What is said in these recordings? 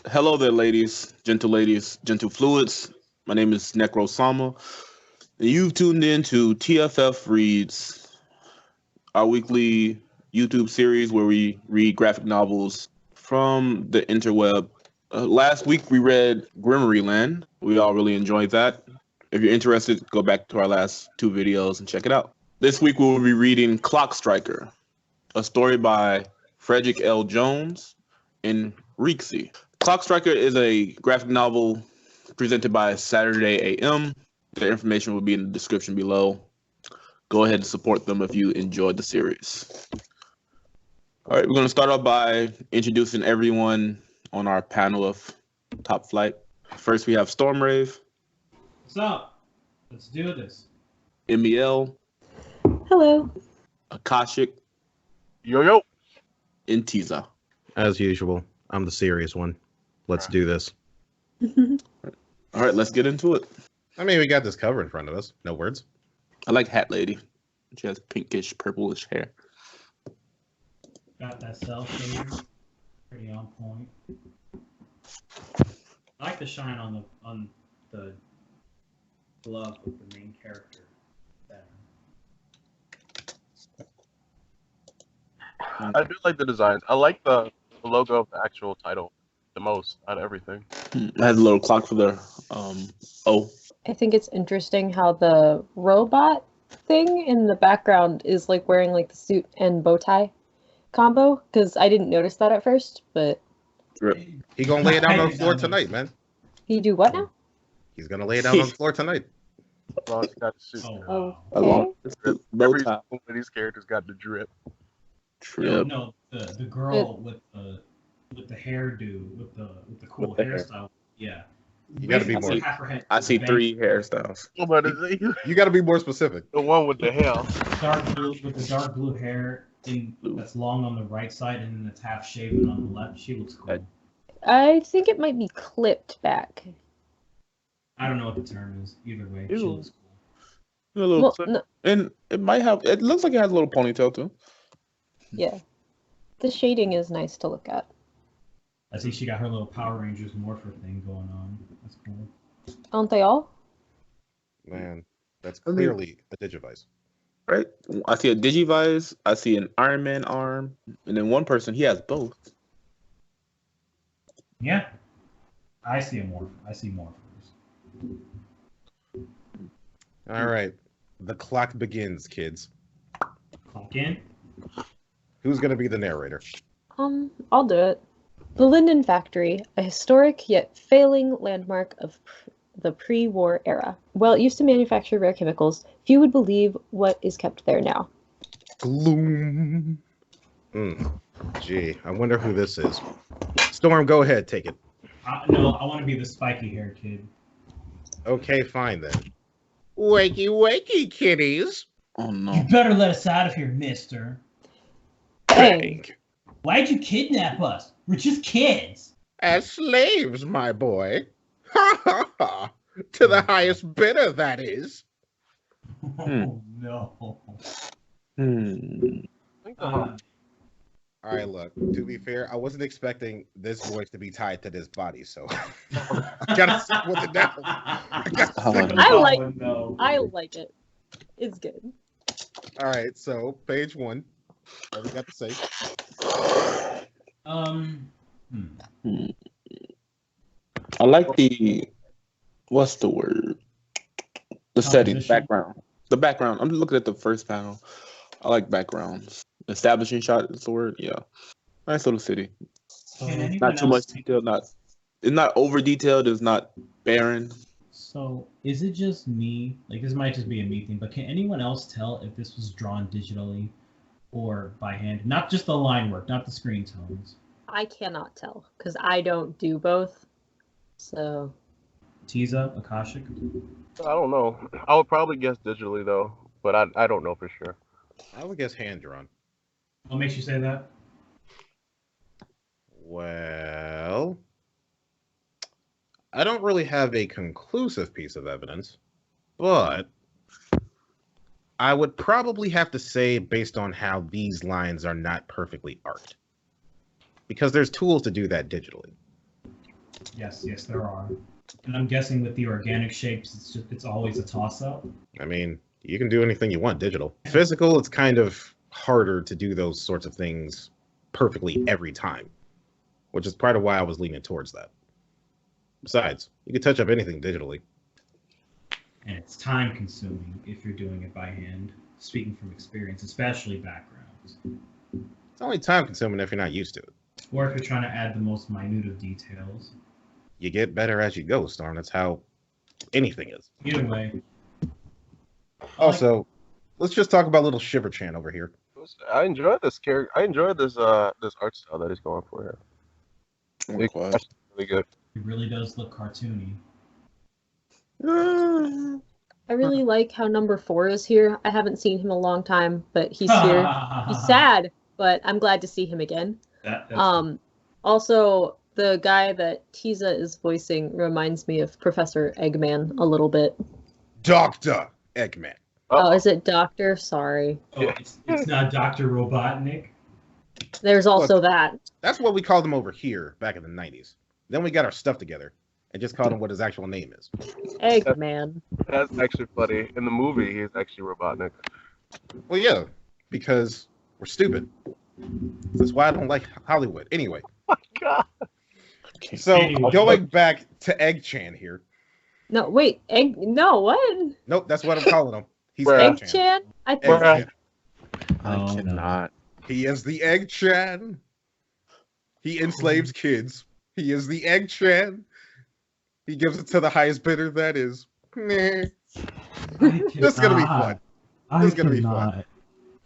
Hello there, ladies, gentle fluids. My name is Necro Sama, and you've tuned in to TFF Reads, our weekly YouTube series where we read graphic novels from the interweb. Last week we read Grimmery Land. We all really enjoyed that. If you're interested, go back to our last two videos and check it out. This week we will be reading Clock Striker, a story by Frederick L. Jones and REKSE. Clock Striker is a graphic novel presented by Saturday AM. The information will be in the description below. Go ahead and support them if you enjoyed the series. All right, we're going to start off by introducing everyone on our panel of Top Flight. First, we have Stormrave. What's up? Let's do this. MEL. Hello. Akashic. Yo. And Tiza. As usual, I'm the serious one. Let's do this. All right, let's get into it. I mean, we got this cover in front of us. No words. I like Hat Lady. She has pinkish, purplish hair. Got that cell shade. Pretty on point. I like the shine on the glove with the main character better. I do like the designs. I like the logo of the actual title the most out of everything. It has a little clock for the O. I think it's interesting how the robot thing in the background is like wearing like the suit and bow tie combo, because I didn't notice that at first, but He gonna lay it down on the floor tonight, man. he do what now? He's gonna lay it down on the floor tonight. Well, it's got the suit. Oh, Oh, wow. okay. Bow Every tie. one of these characters got the drip. Trip. No, the girl with the hairdo, with the cool With the hair. hairstyle. Yeah. You gotta be Basically more. half her head- I see bang- 3 hairstyles. But is it You gotta be more specific. the one with the hair? Dark blue with the dark blue hair that's long on the right side and then it's half shaven on the left. She looks cool. I think it might be clipped back. I don't know what the term is. Either way, she Ew. looks cool. A little Well, clip. no, And it might have, it looks like it has a little ponytail too. yeah. The shading is nice to look at. I see she got her little Power Rangers morpher thing going on. That's cool. Aren't they all? Man, that's I mean- clearly a Digivice. Right? I see a Digivice, I see an Iron Man arm, and then one person, he has both. Yeah. I see a morph. I see morphers. All right, the clock begins, kids. Clock in. Who's gonna be the narrator? I'll do it. The Linden Factory, a historic yet failing landmark of the pre-war era. While it used to manufacture rare chemicals, few would believe what is kept there now. Gloom. Gee, I wonder who this is. Storm, go ahead, take it. No, I want to be the spiky hair kid. Okay, fine then. Wakey, wakey, kiddies. Oh You no. better let us out of here, mister. Hey, Why'd you kidnap us? We're just kids. As slaves, my boy. Ha ha ha. To the highest bidder, that is. Oh, no. Hmm. All right, look, to be fair, I wasn't expecting this voice to be tied to this body, so I gotta stick with it now. I gotta stick with it. I like- Oh, no. I like it. It's good. All right, so page 1. What we got to say? I like the, what's the word? The setting, Composition? background. The background. I'm looking at the first panel. I like backgrounds. Establishing shot is the word. Yeah. Nice little city. Can anyone Not too much else- detail. It's not over detailed. It's not barren. So, is it just me? Like, this might just be a me thing, but can anyone else tell if this was drawn digitally or by hand? Not just the line work, not the screen tones. I cannot tell because I don't do both. So Tiza, Akashic? I don't know. I would probably guess digitally though, but I don't know for sure. I would guess hand drawn. What makes you say that? Well, I don't really have a conclusive piece of evidence, but I would probably have to say based on how these lines are not perfectly arced. Because there's tools to do that digitally. Yes, there are. And I'm guessing with the organic shapes, it's always a toss-up. I mean, you can do anything you want digital. Physical, it's kind of harder to do those sorts of things perfectly every time, which is part of why I was leaning towards that. Besides, you can touch up anything digitally. And it's time-consuming if you're doing it by hand. Speaking from experience, especially backgrounds. It's only time consuming if you're not used to it. Or if you're trying to add the most minute of details. You get better as you go, Storm. That's how anything is. Either way. Also, let's just talk about little Shiver Chan over here. I enjoy this character. I enjoy this this art style that he's going for here. It's really good. It really does look cartoony. I really like how number 4 is here. I haven't seen him in a long time, but he's here. He's sad, but I'm glad to see him again. Also, the guy that Tiza is voicing reminds me of Professor Eggman a little bit. Dr. Eggman. Oh, is it Doctor? Sorry. Oh, it's not Dr. Robotnik. There's also that. That's what we called him over here back in the 90s. Then we got our stuff together and just called him what his actual name is. Eggman. That's actually funny. In the movie, he's actually Robotnik. Well, yeah, because we're stupid. That's why I don't like Hollywood. Anyway. Oh my God. So, Anyway. going back to Egg Chan here. No, wait. No, what? Nope, that's what I'm calling him. He's Bruh. Egg Egg Chan. Chan? I Egg think. Chan. I Oh, cannot. He is the Egg Chan. He enslaves kids. He is the Egg Chan. He gives it to the highest bidder, that is. Meh. This is going to be fun. This is gonna be fun.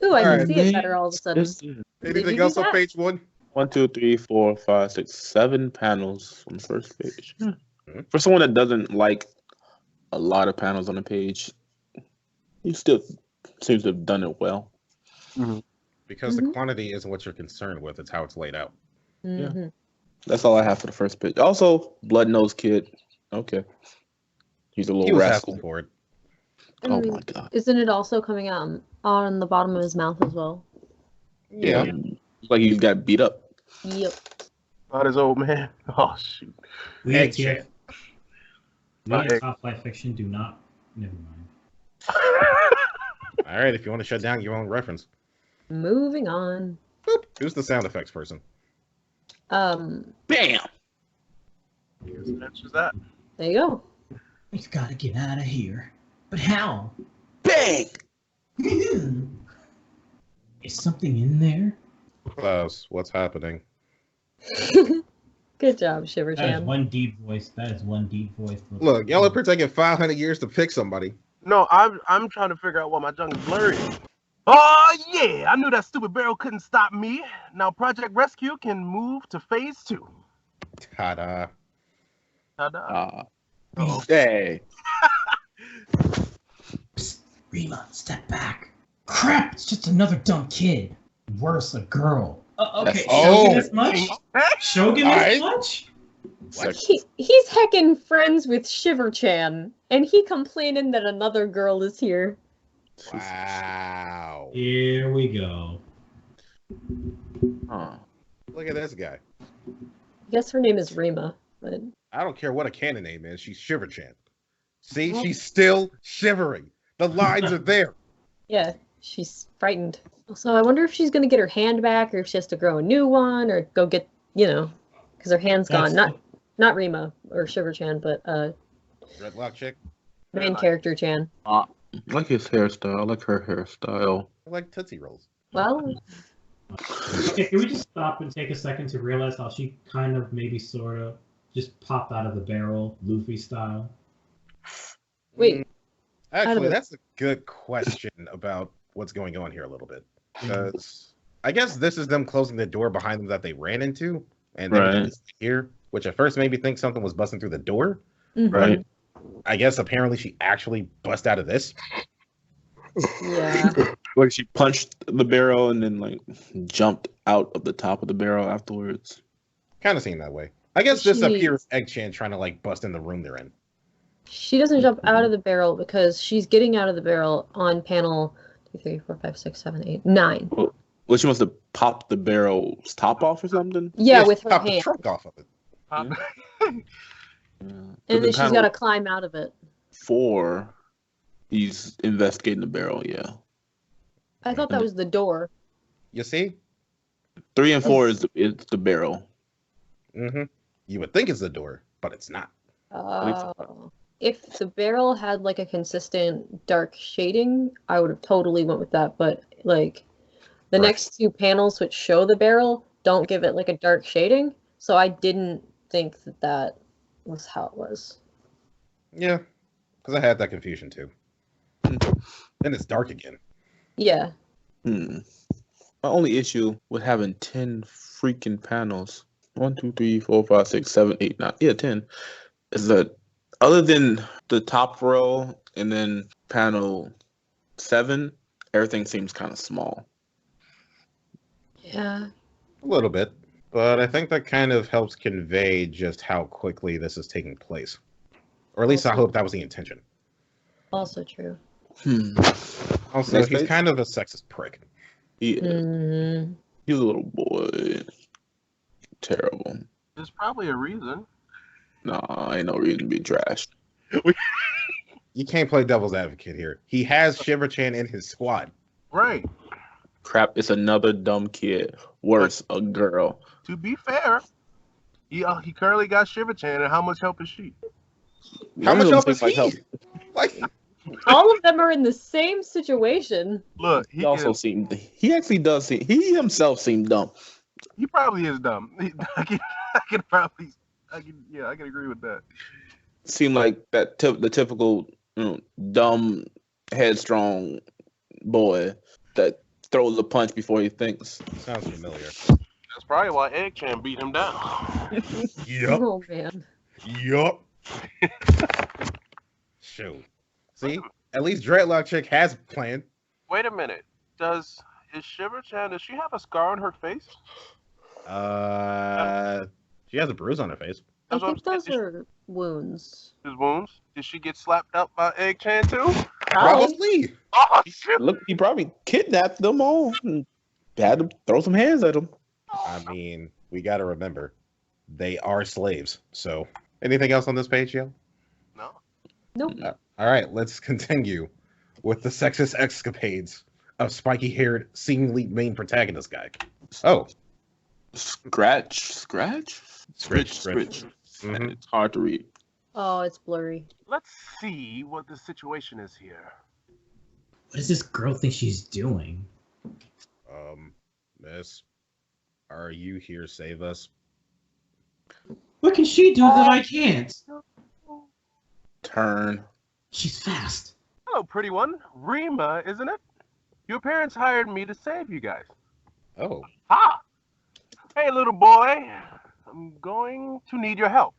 Ooh, I can Alright. see it better all of a sudden. Anything you else do on that? page 1? 1, 2, 3, 4, 5, 6, 7 panels on the first page. For someone that doesn't like a lot of panels on the page, he still seems to have done it well. Because the Mhm. quantity isn't what you're concerned with, it's how it's laid out. Mhm. That's all I have for the first page. Also, Blood Nose Kid. Okay. He's a He little was rascal. asking for it. Oh my god. Isn't it also coming out on the bottom of his mouth as well? Yeah. Looks like he's got beat up. Yep. Not his old man. Oh shoot. We Egg at Chan. Top Flight Fiction do not. Never mind. All right, if you want to shut down your own reference. Moving on. Boop. Who's the sound effects person? Bam! That's that. There you go. We've got to get out of here. But how? Bang! Is something in there? Klaus, what's happening? Good job, Shiver That is Chan. one deep voice. Look, y'all are taking 500 years to pick somebody. No, I'm trying to figure out why my junk is blurry. Oh yeah, I knew that stupid barrel couldn't stop me. Now Project Rescue can move to phase 2. Ta-da. Ta-da. Hey. Psst, Rima, step back. Crap, it's just another dumb kid. Worse, a girl. Okay, Oh. Shogun this much? Shogun this much? He's heckin' friends with Shiver Chan, and he complaining that another girl is here. Wow. Here we go. Huh. Look at this guy. I guess her name is Rima, but I don't care what a canon name is. She's Shiver-chan. See, she's still shivering. The lines are there. yeah, she's frightened. So I wonder if she's gonna get her hand back, or if she has to grow a new one, or go get, because her hand's gone. Not Rima or Shiver Chan, but Dreadlock chick. main character Chan. I like his hairstyle. I like her hairstyle. I like Tootsie Rolls. Well, Okay, can we just stop and take a second to realize how she kind of, maybe sort of, just popped out of the barrel, Luffy style? wait. Actually, that's a good question about what's going on here a little bit. Because I guess this is them closing the door behind them that they ran into. And then Right. it's here, which at first made me think something was busting through the door. Mhm. Right. I guess apparently she actually bust out of this. Yeah. Like she punched the barrel and then like jumped out of the top of the barrel afterwards. Kind of seemed that way. I guess this She- appears Egg-chan trying to like bust in the room they're in. She doesn't jump out of the barrel because she's getting out of the barrel on panel 2, 3, 4, 5, 6, 7, 8, 9. Well, she must have popped the barrel's top off or something. Yeah, Yes, with her pop the hand. trunk off of it. Pop. And then she's got to climb out of it. 4, he's investigating the barrel. Yeah. I thought that was the door. You see? 3 and 4 is the barrel. Mm-hmm. You would think it's the door, but it's not. Oh. If the barrel had like a consistent dark shading, I would have totally went with that. But like the next 2 panels which show the barrel don't give it like a dark shading, so I didn't think that was how it was. Yeah, because I had that confusion too. Then it's dark again. Yeah. My only issue with having 10 freaking panels, 1, 2, 3, 4, 5, 6, 7, 8, 9, 10, is that other than the top row and then panel 7, everything seems kind of small. Yeah. A little bit. But I think that kind of helps convey just how quickly this is taking place. Or at least I hope that was the intention. Also true. Also, Next he's page? kind of a sexist prick. Yeah. Mm-hmm. He's a little boy. Terrible. There's probably a reason. Nah, ain't no reason to be trashed. You can't play devil's advocate here. He has Shiver-chan in his squad. Right. Crap, it's another dumb kid. Worse, a girl. To be fair, he currently got Shiver-chan, and how much help is she? How much help is Seems he? Like, All of them are in the same situation. Look, He himself seemed dumb. he probably is dumb. I can agree with that. Seemed like the typical dumb, headstrong boy that throws a punch before he thinks. sounds familiar. That's probably why Egg-chan beat him down. Yup. Oh man. Yup. Shoot. See? At least Dreadlock Chick has a plan. Wait a minute. Does Shiver-chan, does she have a scar on her face? She has a bruise on her face. I That's what think I'm those saying. are wounds. His wounds? Did she get slapped up by Egg-chan too? Probably. Oh, shit. Look, he probably kidnapped them all and had to throw some hands at them. I mean, we got to remember, they are slaves. So, anything else on this page, Yo? No. Nope. All right, let's continue with the sexist escapades of spiky-haired, seemingly main protagonist guy. Oh, Scratch. Mhm. It's hard to read. Oh, it's blurry. Let's see what the situation is here. What does this girl think she's doing? Miss, are you here? Save us. What can she do that I can't? Turn. She's fast. Hello, pretty one. Rima, isn't it? Your parents hired me to save you guys. Oh, Ha! Hey, little boy. I'm going to need your help.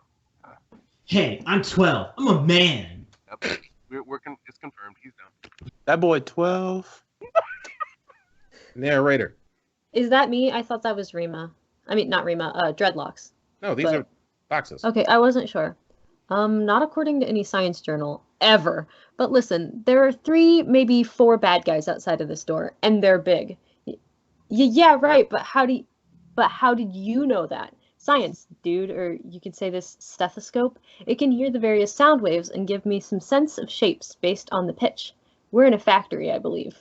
Hey, I'm 12. I'm a man. Yep. It's confirmed. He's down. That boy 12. narrator. Is that me? I thought that was Rima. I mean, not Rima. Dreadlocks. No, these But- are boxes. Okay, I wasn't sure. Not according to any science journal ever. But listen, there are 3, maybe 4 bad guys outside of this door, and they're big. Yeah, right. But how did you know that? Science, dude, or you could say this stethoscope. It can hear the various sound waves and give me some sense of shapes based on the pitch. We're in a factory, I believe.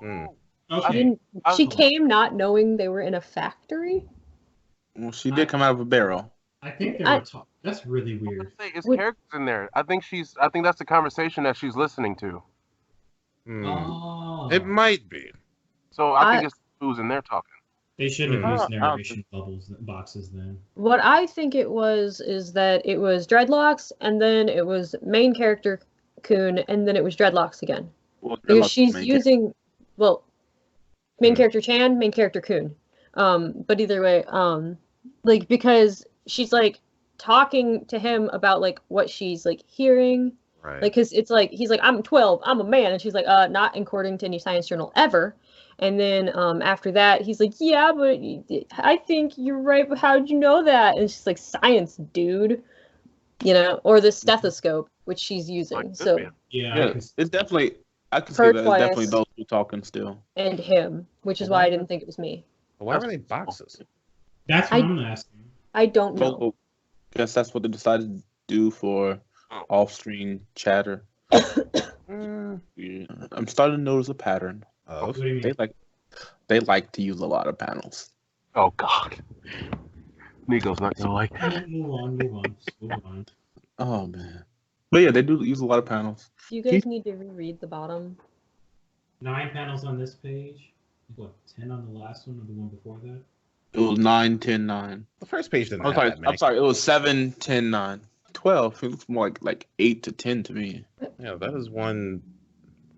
Hmm. Okay. She came not knowing they were in a factory. Well, she did come out of a barrel. I think they were talking. That's really weird. It's Would- characters in there. I think that's the conversation that she's listening to. Hmm. Oh. It might be. So I think it's who's in there talking. They shouldn't have used Mhm. narration boxes then. What I think it was is that it was Dreadlocks, and then it was main character Coon, and then it was Dreadlocks again. Well, Because she's using, main Hmm. character Chan, main character Coon. But either way, like, because she's like talking to him about like what she's like hearing, Right. like, cause it's like he's like, I'm 12, I'm a man, and she's like, not according to any science journal ever. And then after that, he's like, yeah, but I think you're right. But how'd you know that? And she's like, science, dude. You know, or the stethoscope, which she's using. Like, So, man. Yeah. Yeah, it's definitely. I can see Heard that. It's twice. definitely those two talking still. and him, which is why I didn't think it was me. Why were they boxes? That's what I'm asking. I don't know. So, Guess that's what they decided to do for off-screen chatter. Yeah, I'm starting to notice a pattern. What do you mean? They like to use a lot of panels. Oh God. Nico's not gonna like that. Move on. Just move on. Oh man. But yeah, they do use a lot of panels. You guys need to reread the bottom. 9 panels on this page. What, 10 on the last one or the one before that? It was 9, 10, 9. The first page didn't I'm have sorry. that many. I'm sorry. It was 7, 10, 9. 12. It looks more like 8 to 10 to me. Yeah, that is one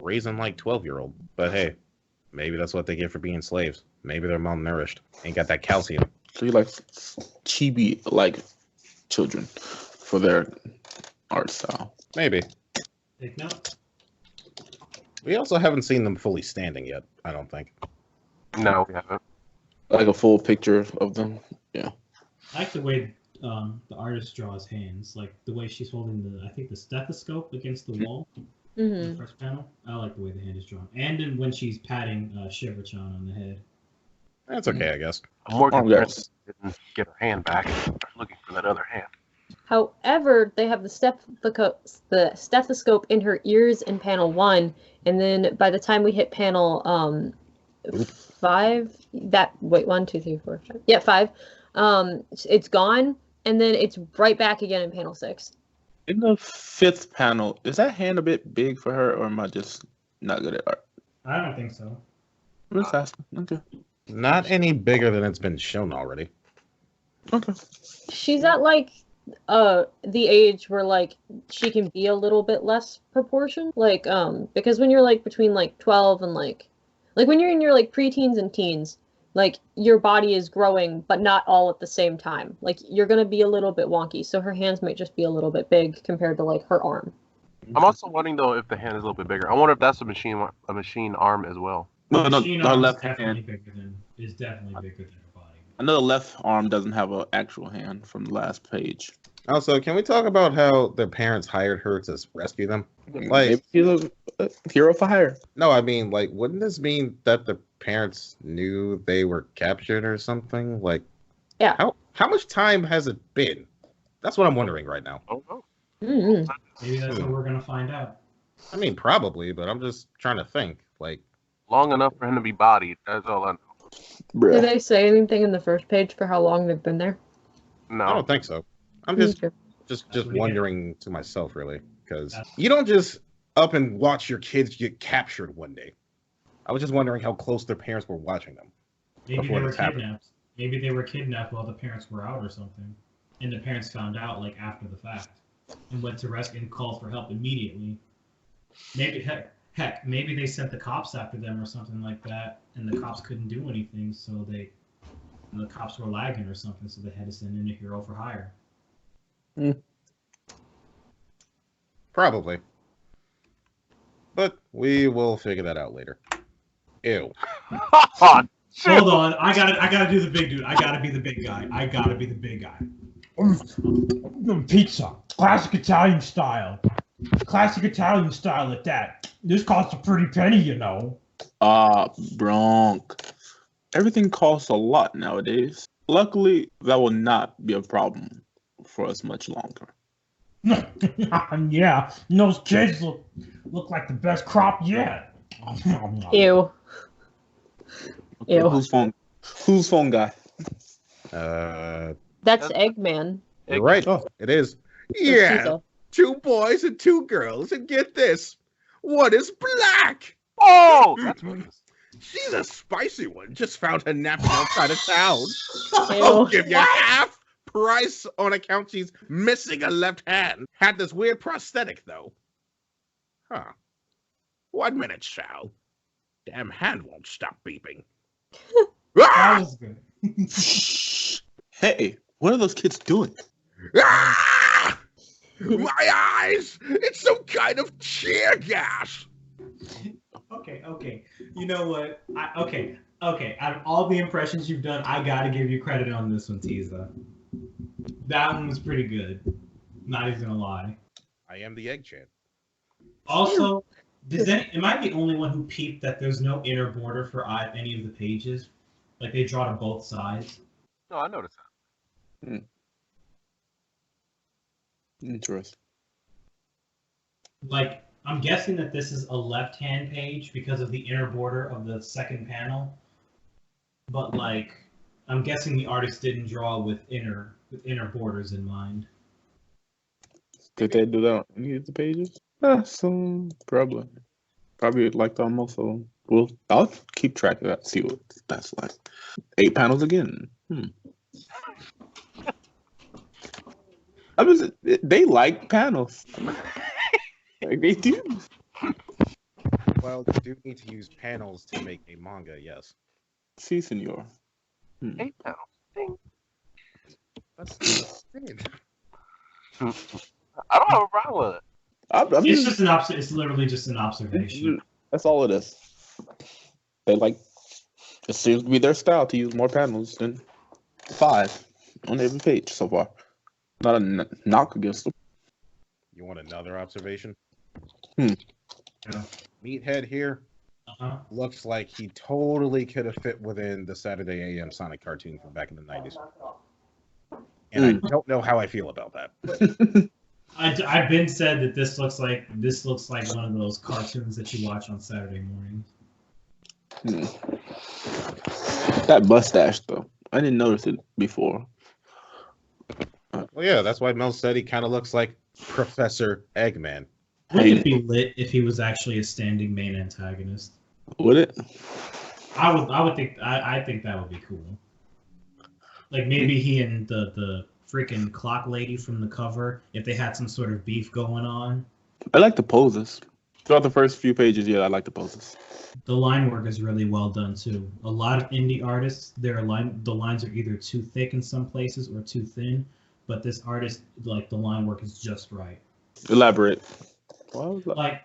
raising like 12-year-old. But hey, maybe that's what they get for being slaves. Maybe they're malnourished. Ain't got that calcium. So you like chibi like children for their art style. Maybe. Take note. We also haven't seen them fully standing yet, I don't think. No, we haven't. Like a full picture of them. Yeah. I like the way the artist draws hands, like the way she's holding the stethoscope against the wall. In the first panel. I like the way the hand is drawn, and then when she's patting Shiver-chan on the head. That's okay, I guess. I'm more concerned yes. she didn't get her hand back. I'm looking for that other hand. However, they have the stethoscope in her ears in panel 1, and then by the time we hit panel 5, 1, 2, 3, 4, 5. Yeah, 5. It's gone, and then it's right back again in panel 6. In the 5th panel, is that hand a bit big for her, or am I just not good at art? I don't think so. I'm just asking. Okay. Not any bigger than it's been shown already. Okay. She's at like the age where like she can be a little bit less proportioned, like because when you're like between like 12 and like when you're in your like preteens and teens, like your body is growing but not all at the same time. Like you're gonna be a little bit wonky, so her hands might just be a little bit big compared to like her arm. I'm also wondering though if the hand is a little bit bigger. I wonder if that's a machine arm as well. No, Machine her arm left is definitely hand. bigger than her body. I know the left arm doesn't have an actual hand from the last page. Also, can we talk about how their parents hired her to rescue them? Like, Maybe she's a hero for hire. no, I mean, like, wouldn't this mean that the parents knew they were captured or something? Like, Yeah. How much time has it been? That's what I'm wondering right now. Oh no. Mm-hmm. Maybe that's what we're gonna find out. I mean, probably, but I'm just trying to think. Like, Long enough for him to be bodied. That's all I know. Did Bruh. they say anything in the first page for how long they've been there? I No. don't think so. I'm Me just too. just what he wondering to myself, really, because That's- you don't just up and watch your kids get captured one day. I was just wondering how close their parents were watching them. Maybe Before they were this happened. kidnapped. Maybe they were kidnapped while the parents were out or something, and the parents found out like after the fact and went to rescue and called for help immediately. Maybe heck, maybe they sent the cops after them or something like that, and the cops couldn't do anything, so the cops were lagging or something, so they had to send in a hero for hire. Probably. But we will figure that out later. Ew. Oh, shit. Hold on, I gotta do the big dude. I gotta be the big guy. Pizza, classic Italian style. Classic Italian style at that. This costs a pretty penny, you know. Bronk. Everything costs a lot nowadays. Luckily, that will not be a problem for us much longer. Yeah, those kids look like the best crop yet. Ew. Ew. Who's phone guy? That's Eggman. You're right. It is. Or Yeah, Pizza. 2 boys and 2 girls, and get this. One is black. Oh, that's what it is. She's a spicy one. Just found her napping outside of town. I'll Ew. give you half price on account she's missing a left hand. Had this weird prosthetic, though. Huh. 1 minute, Sal. Damn hand won't stop beeping. That Ah! was good. Hey, what are those kids doing? Ah! My eyes! It's some kind of tear gas! Okay. You know what? Okay. Out of all the impressions you've done, I gotta give you credit on this one, Tiza. That one was pretty good. Not even gonna lie. I am the egg chan. Also, am I the only one who peeped that there's no inner border for any of the pages? Like they draw to both sides. No, I noticed that. Interesting. Like, I'm guessing that this is a left-hand page because of the inner border of the second panel. But like, I'm guessing the artist didn't draw with inner borders in mind. Did they do that on any of the pages? Some probably. Probably like almost all. Well, I'll keep track of that. See what that's like. 8 panels again. I mean, they like panels. Like they do. Well, you do need to use panels to make a manga, yes. Si, senor. 8 pounds. Ding. That's insane. I don't have a problem with it. It's just an It's literally just an observation. That's all it is. They like. It seems to be their style to use more panels than 5 on every page so far. Not a knock against them. You want another observation? Yeah. Meathead here looks like he totally could have fit within the Saturday AM Sonic cartoon from back in the 90s. And I don't know how I feel about that. I've been said that this looks like one of those cartoons that you watch on Saturday mornings. That mustache though, I didn't notice it before. Well, yeah, that's why Mel said he kind of looks like Professor Eggman. Wouldn't it be lit if he was actually a standing main antagonist? Would it? I think that would be cool. Like maybe he and the freaking clock lady from the cover, if they had some sort of beef going on. I like the poses. Throughout the first few pages, yeah, I like the poses. The line work is really well done too. A lot of indie artists, the lines are either too thick in some places or too thin, but this artist, like, the line work is just right. Elaborate. Like,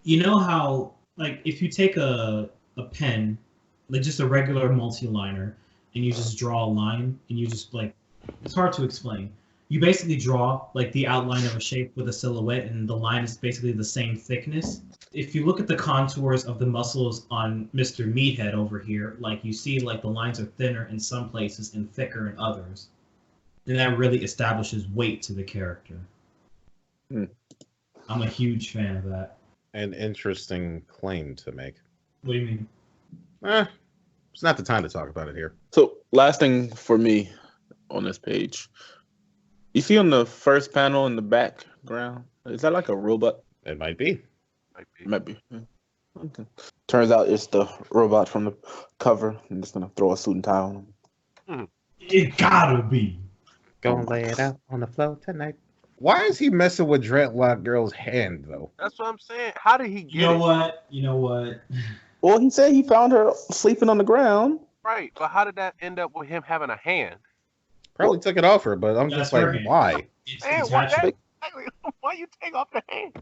you know how, like, if you take a pen, like just a regular multi-liner, and you just draw a line, and you just, like, it's hard to explain. You basically draw, like, the outline of a shape with a silhouette, and the line is basically the same thickness. If you look at the contours of the muscles on Mr. Meathead over here, like, you see, like, the lines are thinner in some places and thicker in others. And that really establishes weight to the character. I'm a huge fan of that. An interesting claim to make. What do you mean? It's not the time to talk about it here. So, last thing for me on this page. You see on the first panel in the background, is that like a robot? It might be. Might be. Yeah. Okay. Turns out it's the robot from the cover. I'm just gonna throw a suit and tie on him. It gotta be. Gonna lay it out on the floor tonight. Why is he messing with Dreadlock Girl's hand, though? That's what I'm saying. How did he get You know what? Well, he said he found her sleeping on the ground. Right, but how did that end up with him having a hand? Probably took it off her, but I'm just like, why? Man, why you take off the hand?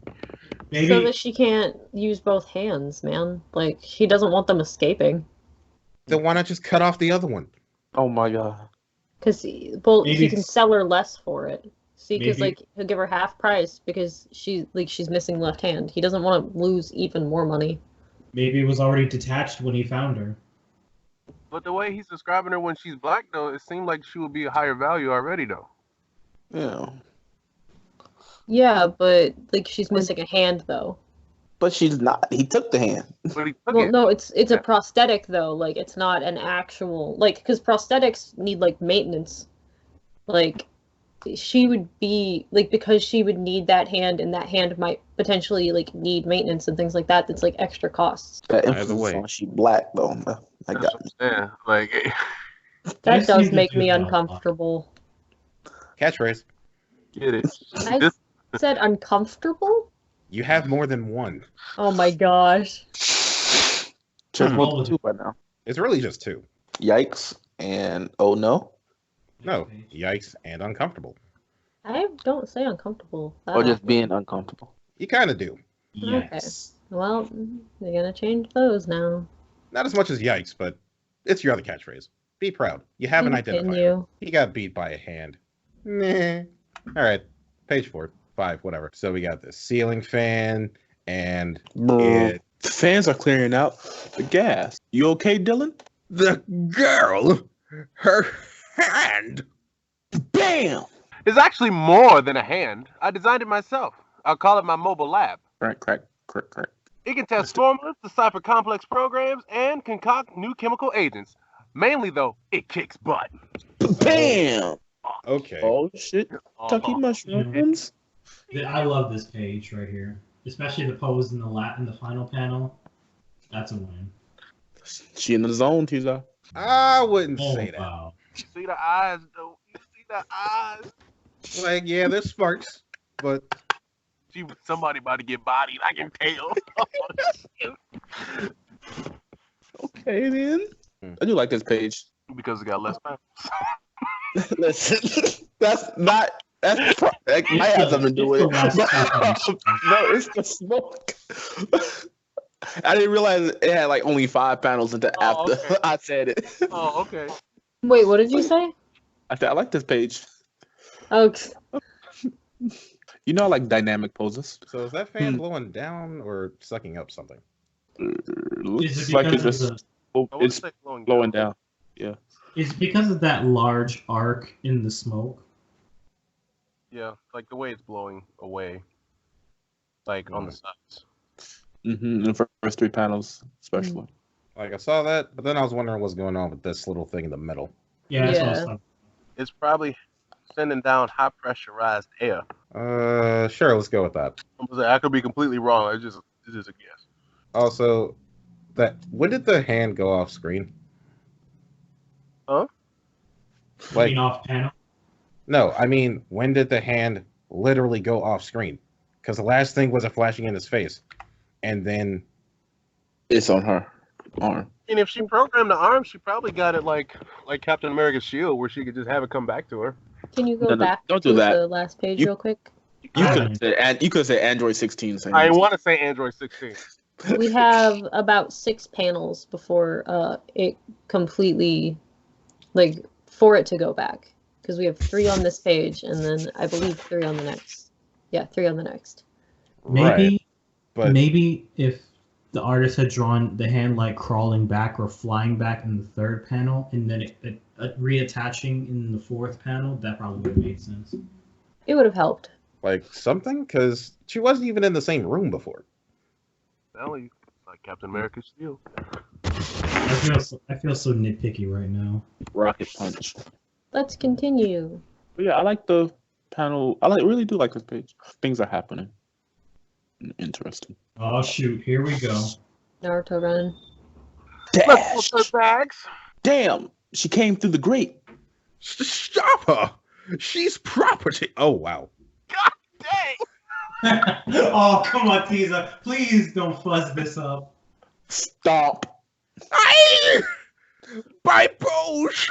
Maybe. So that she can't use both hands, man. Like, he doesn't want them escaping. Then why not just cut off the other one? Oh my god. Because he can sell her less for it. See, because like he'll give her half price because she's missing left hand. He doesn't want to lose even more money. Maybe it was already detached when he found her. But the way he's describing her when she's black, though, it seemed like she would be a higher value already, though. Yeah. Yeah, but like she's missing a hand though. But she's not. He took the hand. But he took Well, it. no, it's a prosthetic though. Like it's not an actual because prosthetics need like maintenance. Like she would be because she would need that hand, and that hand might potentially need maintenance and things like that. That's like extra costs. That emphasis on she black though. I got it. Yeah, That does make me uncomfortable. Catchphrase. Get it? I said uncomfortable? You have more than one. Oh my gosh. Just more than 2 by now. It's really just 2. Yikes and oh no. No, yikes and uncomfortable. I don't say uncomfortable. Or just being uncomfortable. You kind of do. Yes. Okay. Well, they're gonna change those now. Not as much as yikes, but it's your other catchphrase. Be proud. You have an identifier. He got beat by a hand. Nah. All right. Page 4, 5, whatever. So we got the ceiling fan and the fans are clearing out the gas. You okay, Dylan? The girl, her hand. Bam! It's actually more than a hand. I designed it myself. I'll call it my mobile lab. Crack, crack, crack, crack. It can test formulas, decipher complex programs, and concoct new chemical agents. Mainly, though, it kicks butt. Bam! Okay. Oh shit! Tucky mushrooms. I love this page right here, especially the pose in the final panel. That's a win. She in the zone, Tiza. I wouldn't Oh, say that. wow. You see the eyes, though. You see the eyes. Like, yeah, there's sparks, but Somebody about to get bodied. I can tell. Okay, then. I do like this page. Because it got less panels. Listen, that's not. That might have something to do with it. No, it's the smoke. I didn't realize it had like only 5 panels until after Okay. I said it. Oh, okay. Wait, what did you say? I said I like this page. Oh, You know, I like dynamic poses. so is that fan blowing down or sucking up something? Looks Is it like it's because just of I wouldn't it's say blowing blowing down. Is it because of that large arc in the smoke? Yeah, like the way it's blowing away. Like on the sides. Mm-hmm. The first 3 panels, especially. Like I saw that, but then I was wondering what's going on with this little thing in the middle. Yeah, that's what I was Yeah. talking. It's probably sending down high pressurized air. Sure, let's go with that. I could be completely wrong. It's just a guess. Also, when did the hand go off screen? Huh? Like, off panel. no, I mean, when did the hand literally go off screen? Because the last thing was a flashing in his face, and then It's on her arm. And if she programmed the arm, she probably got it like Captain America's shield, where she could just have it come back to her. can you go No, back don't to do that. the last page You- real quick? You could have said Android 16. Saying I want to say Android 16. We have about 6 panels before it completely, like, for it to go back. Because we have 3 on this page, and then I believe 3 on the next. Yeah, 3 on the next. Maybe, right, but maybe if the artist had drawn the hand like crawling back or flying back in the 3rd panel, and then it reattaching in the 4th panel, that probably would have made sense. It would have helped. like something, because she wasn't even in the same room before. Like Captain America's shield. I feel so nitpicky right now. Rocket punch. Let's continue. But yeah, I like the panel. Really do like this page. Things are happening. Interesting. Oh shoot! Here we go. Naruto run. Let's put her bags. Damn, she came through the grate. Stop her! She's property. Oh wow. Dang. Oh come on, Tiza! Please don't fuzz this up. Stop. By Pose.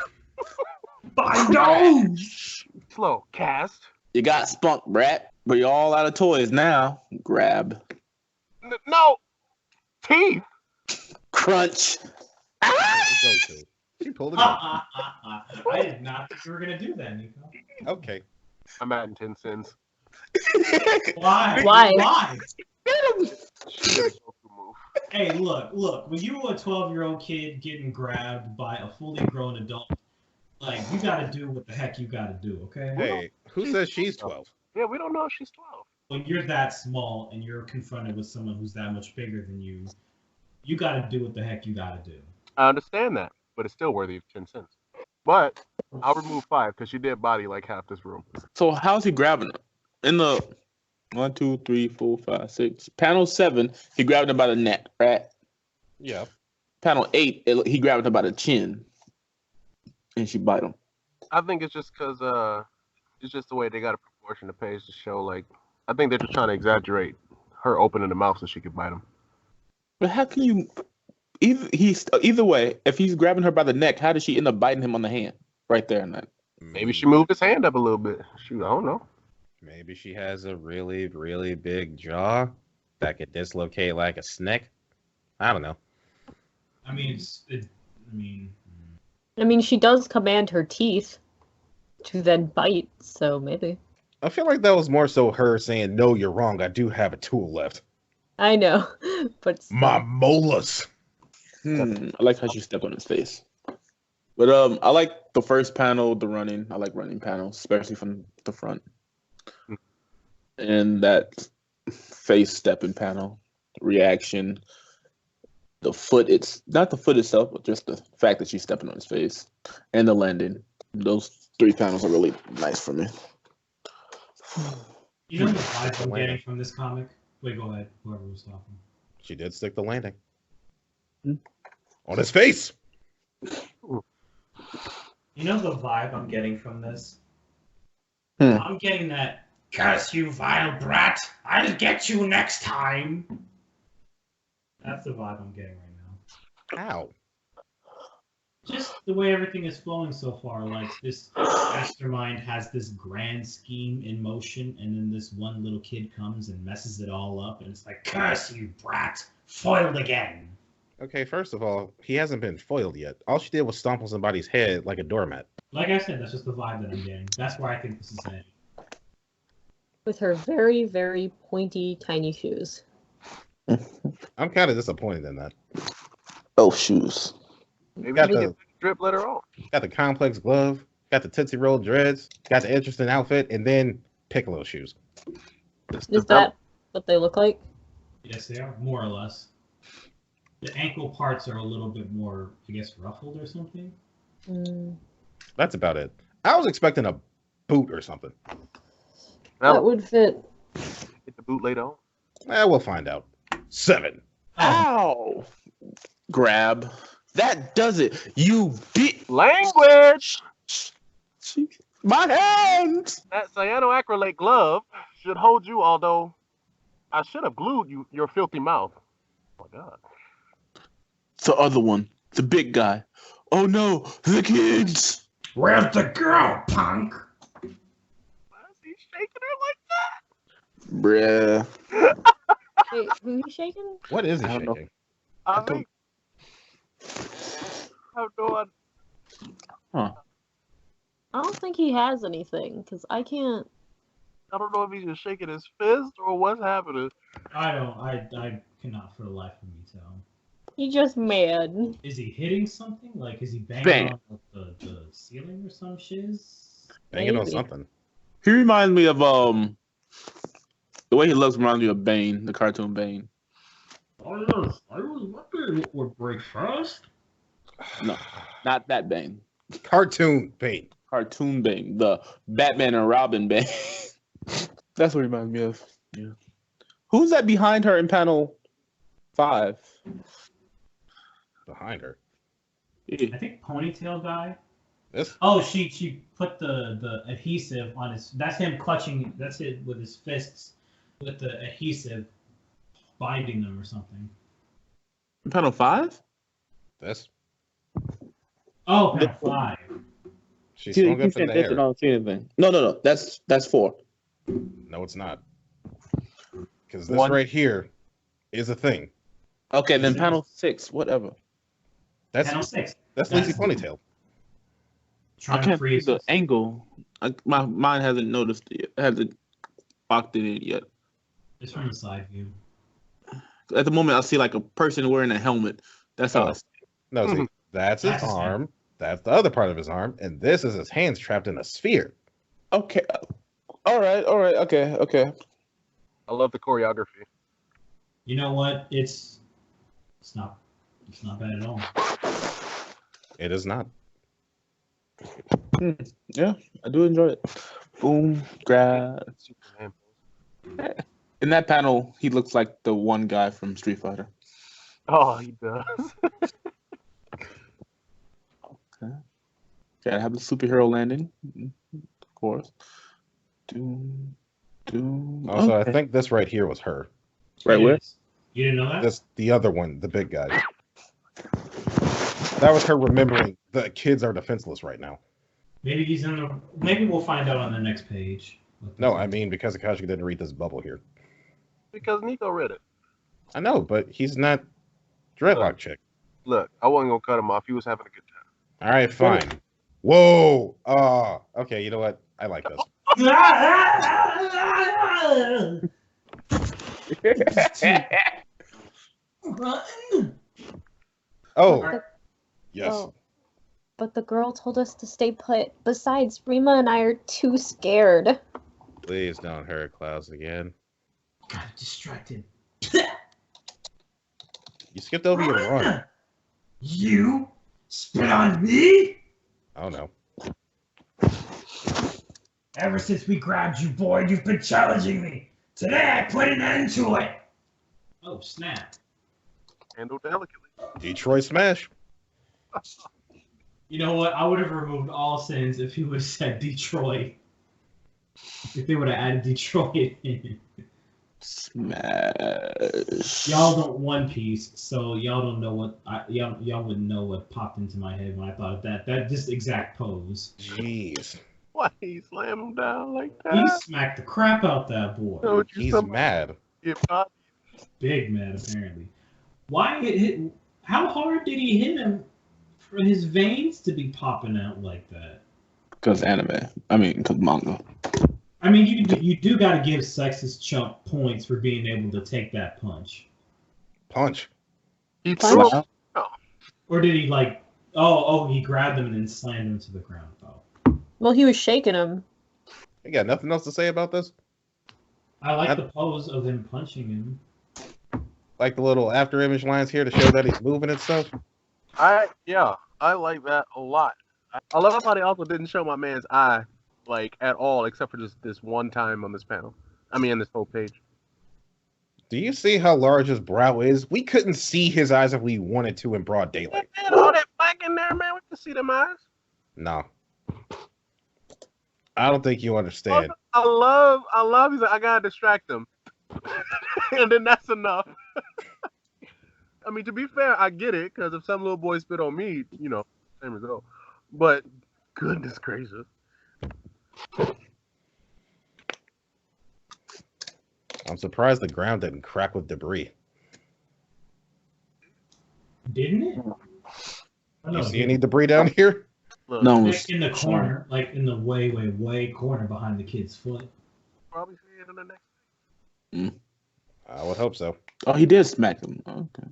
By nose. Slow. Cast. You got spunk, brat. But you're all out of toys now. Grab. No. Teeth. Crunch. She pulled it out. I did not think you were gonna do that, Nico. Okay. I'm adding 10 cents. Why? Why? Why? She did a Goku move. Hey, look. When you were a 12-year-old kid getting grabbed by a fully grown adult, like you gotta do what the heck you gotta do, okay? Hey, who says she's 12? Yeah, we don't know if she's 12. When you're that small and you're confronted with someone who's that much bigger than you, you gotta do what the heck you gotta do. I understand that, but it's still worthy of 10 cents. But I'll remove 5 because she did body like half this room. So how's he grabbing her? In the 1, 2, 3, 4, 5, 6. Panel 7, he grabbed her by the neck, right? Yeah. Panel 8, he grabbed her by the chin. And she bite him. I think it's just because it's just the way they got a proportion of page to show, like, I think they're just trying to exaggerate her opening the mouth so she could bite him. But how can you... Either way, if he's grabbing her by the neck, how does she end up biting him on the hand? Right there and that. Maybe she moved his hand up a little bit. Shoot, I don't know. Maybe she has a really, really big jaw that could dislocate like a snake. I don't know. I mean, I mean, she does command her teeth to then bite, so maybe. I feel like that was more so her saying, "No, you're wrong. I do have a tool left. I know, but still. My molars." I like how she stepped on his face. But I like the first panel, the running. I like running panels, especially from the front. And that face stepping panel, reaction, the foot. It's not the foot itself, but just the fact that she's stepping on his face, and the landing. Those 3 panels are really nice for me. You know the vibe I'm getting from this comic? Wait, go ahead. Whoever was talking. She did stick the landing on his face. You know the vibe I'm getting from this? Hmm. I'm getting that, curse you, vile brat! I'll get you next time! That's the vibe I'm getting right now. How? Just the way everything is flowing so far. Like, this mastermind has this grand scheme in motion, and then this one little kid comes and messes it all up, and it's like, curse you, brat! Foiled again! Okay, first of all, he hasn't been foiled yet. All she did was stomp on somebody's head like a doormat. Like I said, that's just the vibe that I'm getting. That's where I think this is headed. With her very, very pointy, tiny shoes. I'm kind of disappointed in that. Oh, shoes. Maybe Got she the- can drip later on. Got the complex glove, got the Tootsie Roll dreads, got the interesting outfit, and then Piccolo shoes. Is that what they look like? Yes, they are, more or less. The ankle parts are a little bit more, I guess, ruffled or something. Mm, That's about it. I was expecting a boot or something. that would fit. Get the boot later on. We'll find out. 7. Ow! Grab. That does it. You beat Language! my hand. That cyanoacrylate glove should hold you, although I should have glued your filthy mouth. Oh my god. The other one, the big guy. Oh no, the kids. Where's the girl, punk? Why is he shaking her like that? Bruh. Wait, who he shaking? What is he I don't know. shaking? I think. I have no idea. Huh. I don't think he has anything, because I can't. I don't know if he's just shaking his fist or what's happening. I cannot for the life of me tell. He's just mad. Is he hitting something? Like, is he banging Bang. on the ceiling or some shiz? Banging on Maybe. something. He reminds me of the way he looks reminds me of Bane, the cartoon Bane. Oh, yes, I was wondering what would break first. No, not that Bane. Cartoon paint. Cartoon Bane, the Batman and Robin Bane. That's what he reminds me of. Yeah. Who's that behind her in panel 5? Behind her. I think ponytail guy. This? Oh, she put the adhesive on his. That's him clutching. That's it with his fists, with the adhesive, binding them or something. In panel 5? This? Oh, panel 5. She See, swung you up in said the this air. and I don't see anything. No. That's 4. No, it's not. Because this One. right here is a thing. Okay, then panel 6, whatever. That's Panel 6. that's Lacy Ponytail. I Trying to can't see freeze the angle. My mind hasn't noticed it. Hasn't locked it in yet. It's from the side view. At the moment, I see like a person wearing a helmet. That's how I see it. No, see, that's his That's his arm. That's the other part of his arm, and this is his hands trapped in a sphere. Okay. All right. Okay. I love the choreography. You know what? It's not bad at all. It is not. Yeah, I do enjoy it. Boom, grab. Superman. In that panel, he looks like the one guy from Street Fighter. Oh, he does. Okay. Gotta have the superhero landing, of course. Also, Okay. I think this right here was her. Right It where? is. You didn't know that? This the other one, the big guy. That was her remembering the kids are defenseless right now. Maybe he's in the. Maybe we'll find out on the next page. No, I mean because Akashi didn't read this bubble here. Because Nico read it. I know, but he's not dreadlock chick. Look, I wasn't gonna cut him off. He was having a good time. All right, fine. Whoa. Okay. You know what? I like this. Oh, yes. Oh. but the girl told us to stay put. Besides, Rima and I are too scared. Please don't hurt Klaus again. Got distracted. You skipped over your run. You spit on me? Oh no. Ever since we grabbed you, boy, you've been challenging me. Today I put an end to it. Oh, snap. Handled delicately. Detroit Smash. You know what? I would have removed all sins if he would have said Detroit. If they would have added Detroit in. Smash. Y'all don't One Piece, so y'all don't know what y'all wouldn't know what popped into my head when I thought of that. That just exact pose. Jeez. Why he slammed him down like that? He smacked the crap out that boy. Told you He's somebody mad. get popped. Big man, apparently. Why hit? How hard did he hit him for his veins to be popping out like that? Because anime. Because manga. I mean, you do got to give Sexist Chump points for being able to take that punch. Punch. He Punch? threw him. Or did he like? Oh, he grabbed him and then slammed him to the ground. Oh. Well, he was shaking him. You got nothing else to say about this? I like the pose of him punching him. Like the little after image lines here to show that he's moving and stuff? I like that a lot. I love how they also didn't show my man's eye like at all, except for just this one time on this panel. In this whole page. Do you see how large his brow is? We couldn't see his eyes if we wanted to in broad daylight. Man, all that black in there, man. We can see them eyes. No. I don't think you understand. I love. He's like, I gotta distract them, and then that's enough. To be fair, I get it because if some little boy spit on me, same result. But goodness gracious. I'm surprised the ground didn't crack with debris. Didn't it? You see any debris down here? Look, No. Like in the corner, like in the way corner behind the kid's foot. probably see it in the next. I would hope so. Oh, he did smack him. Okay.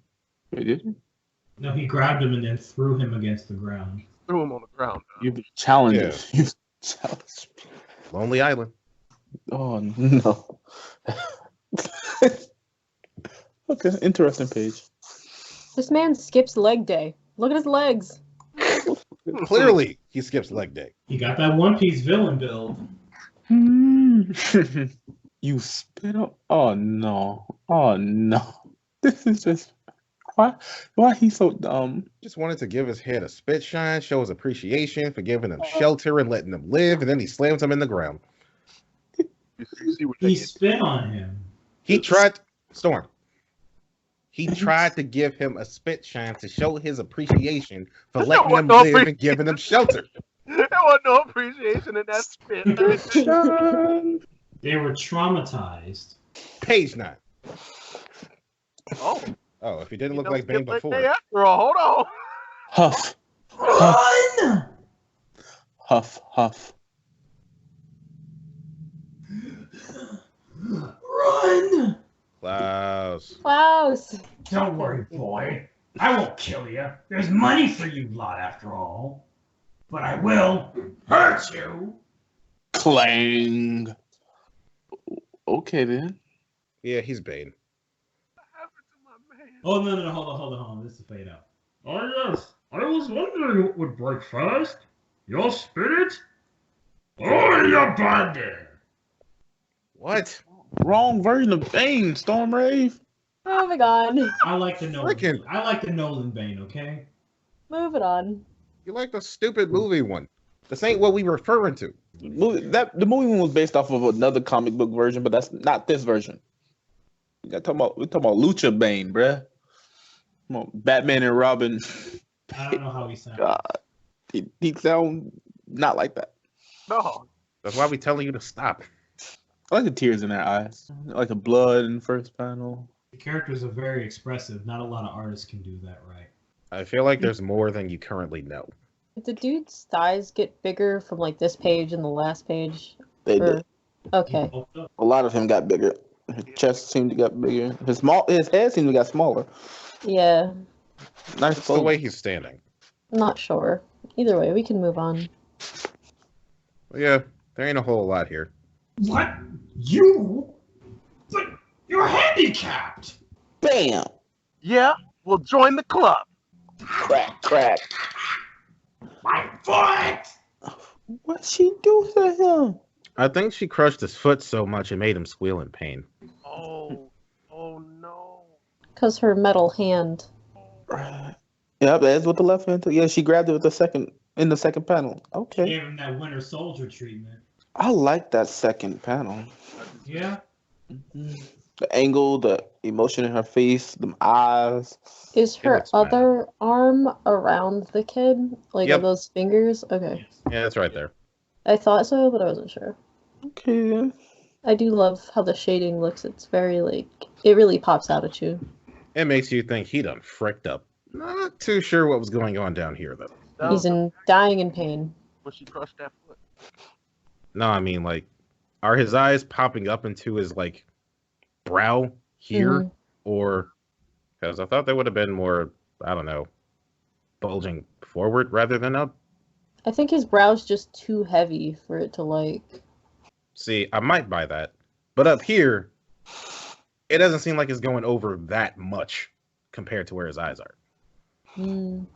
Wait, did he? No, he grabbed him and then threw him against the ground. Threw him on the ground. You challenged him. You challenged me. Lonely Island. Oh, no. Okay, interesting page. This man skips leg day. Look at his legs. Clearly, he skips leg day. He got that One Piece villain build. You spit up. Oh, no. Oh, no. This is just... Why he's so dumb? Just wanted to give his head a spit shine, show his appreciation for giving him shelter and letting him live, and then he slams him in the ground. You see what He they did. spit on him. He tried... Storm. He tried to give him a spit shine to show his appreciation for letting him live and giving him shelter. There was no appreciation in that spit. They were traumatized. Page 9. Oh, Oh, if he didn't look like Bane before. Hey, after all, hold on. Huff. Run! Huff. Huff. Run! Klaus. Klaus. Don't worry, boy. I won't kill you. There's money for you lot after all. But I will hurt you. Clang. Okay, then. Yeah, he's Bane. What happened to my man? Oh no! Hold on! This is fade out. Oh yes, I was wondering what would break first. Your spirit or your body? What? Wrong version of Bane, Stormrave. Moving on. I like the Nolan. Frickin'. I like the Nolan Bane. Okay. Moving on. You like the stupid movie one. This ain't what we referring to. The movie one was based off of another comic book version, but that's not this version. We're talking about Lucha Bane, bruh. Come on, Batman and Robin. I don't know how he sounds. God, he sound not like that. No. That's why we telling you to stop. I like the tears in their eyes. I like the blood in the first panel. The characters are very expressive. Not a lot of artists can do that right. I feel like there's more than you currently know. Did the dude's thighs get bigger from like this page and the last page? They Or- did. Okay. A lot of him got bigger. His chest seemed to get bigger. His head seemed to get smaller. Yeah. Nice It's the way he's standing. I'm not sure. Either way, we can move on. Yeah, there ain't a whole lot here. What? You? But you're handicapped. Bam! Yeah, we'll join the club. Crack, crack. My foot! What'd she do to him? I think she crushed his foot so much it made him squeal in pain. Oh no. Because her metal hand. Yeah, that's with the left hand too. Yeah, she grabbed it with the second panel. Okay. Gave him that Winter Soldier treatment. I like that second panel. Yeah. The angle, the emotion in her face, the eyes. Is her looks bad. other arm around the kid? Like, Yep. are those fingers? Okay. Yeah, that's right there. I thought so, but I wasn't sure. Okay. I do love how the shading looks. It's very, like, it really pops out at you. It makes you think he done fricked up. Not too sure what was going on down here, though. That He's was dying in pain. when she crushed that foot. No, I mean, like, are his eyes popping up into his, like, brow here? Mhm. Or, because I thought they would have been more, I don't know, bulging forward rather than up. I think his brow's just too heavy for it to, like... See, I might buy that. But up here, it doesn't seem like it's going over that much compared to where his eyes are. Mm.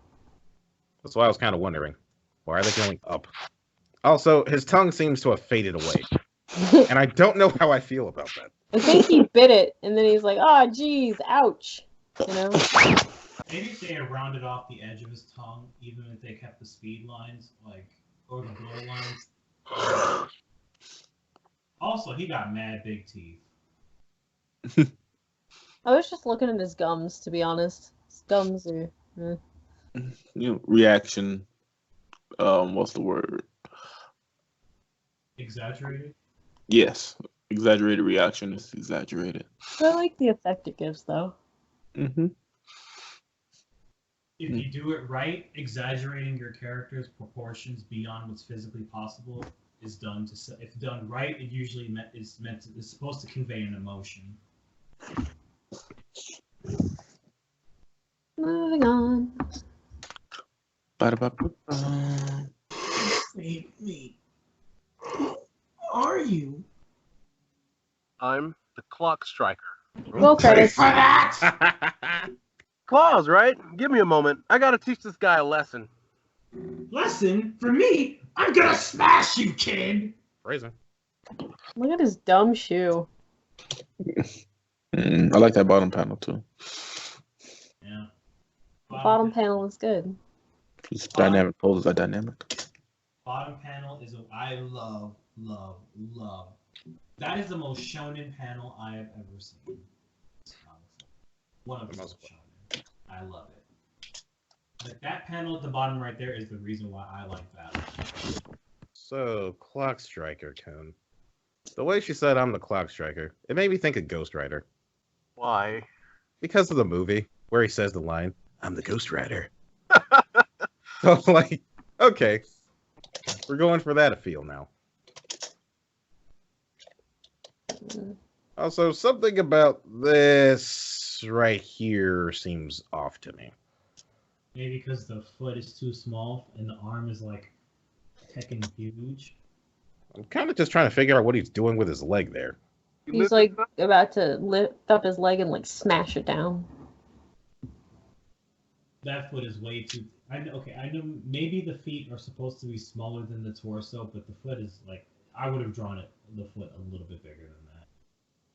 That's why I was kind of wondering. Why are they going up? Also, his tongue seems to have faded away. And I don't know how I feel about that. I think he bit it, and then he's like, "Ah, geez, ouch." You know? Maybe if they had rounded off the edge of his tongue, even if they kept the speed lines, like, or the blow lines. Also, he got mad big teeth. I was just looking at his gums, to be honest. His gums are... Reaction. What's the word? Exaggerated? Yes. Exaggerated reaction is exaggerated. I like the effect it gives, though. Mm-hmm. If you do it right, exaggerating your character's proportions beyond what's physically possible is done to. If done right, it usually is supposed to convey an emotion. Moving on. Ba-da-ba-ba-ba. Me. Who are you? I'm the clock striker. Well, Pay credits. for that! Claws, right? Give me a moment. I gotta teach this guy a lesson. Lesson? For me? I'm gonna smash you, kid! Phrasing. Look at his dumb shoe. I like that bottom panel too. Yeah. The bottom panel is good. These dynamic poses are dynamic. Bottom panel is I love. That is the most shonen panel I have ever seen. One of the most shonen. I love it. Like that panel at the bottom right there is the reason why I like that. So, Clock Striker, Cone. The way she said I'm the Clock Striker, it made me think of Ghost Rider. Why? Because of the movie, where he says the line, I'm the Ghost Rider. So, like, okay. We're going for that feel now. Also, something about this right here seems off to me. Maybe because the foot is too small and the arm is like heckin' huge. I'm kind of just trying to figure out what he's doing with his leg there. You He's listen like to- about to lift up his leg and like smash it down. That foot is way too. I know maybe the feet are supposed to be smaller than the torso, but the foot is like I would have drawn the foot a little bit bigger than that.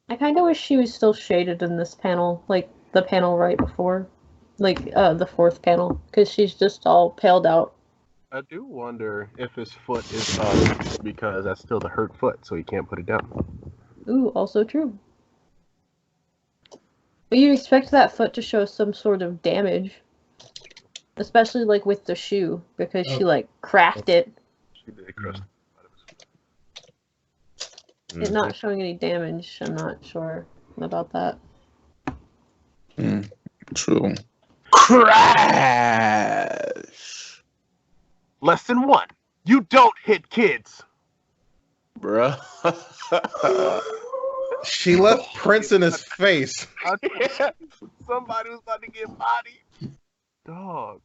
I kind of wish she was still shaded in this panel, like the panel right before, like the fourth panel, because she's just all paled out. I do wonder if his foot is up because that's still the hurt foot, so he can't put it down. Ooh, also true. But you'd expect that foot to show some sort of damage, especially like with the shoe, because she like cracked it. She did crush. It not showing any damage. I'm not sure about that. True. Crash! Lesson 1. You don't hit kids. Bruh. She left prints in his face. Somebody was about to get bodied. Dog.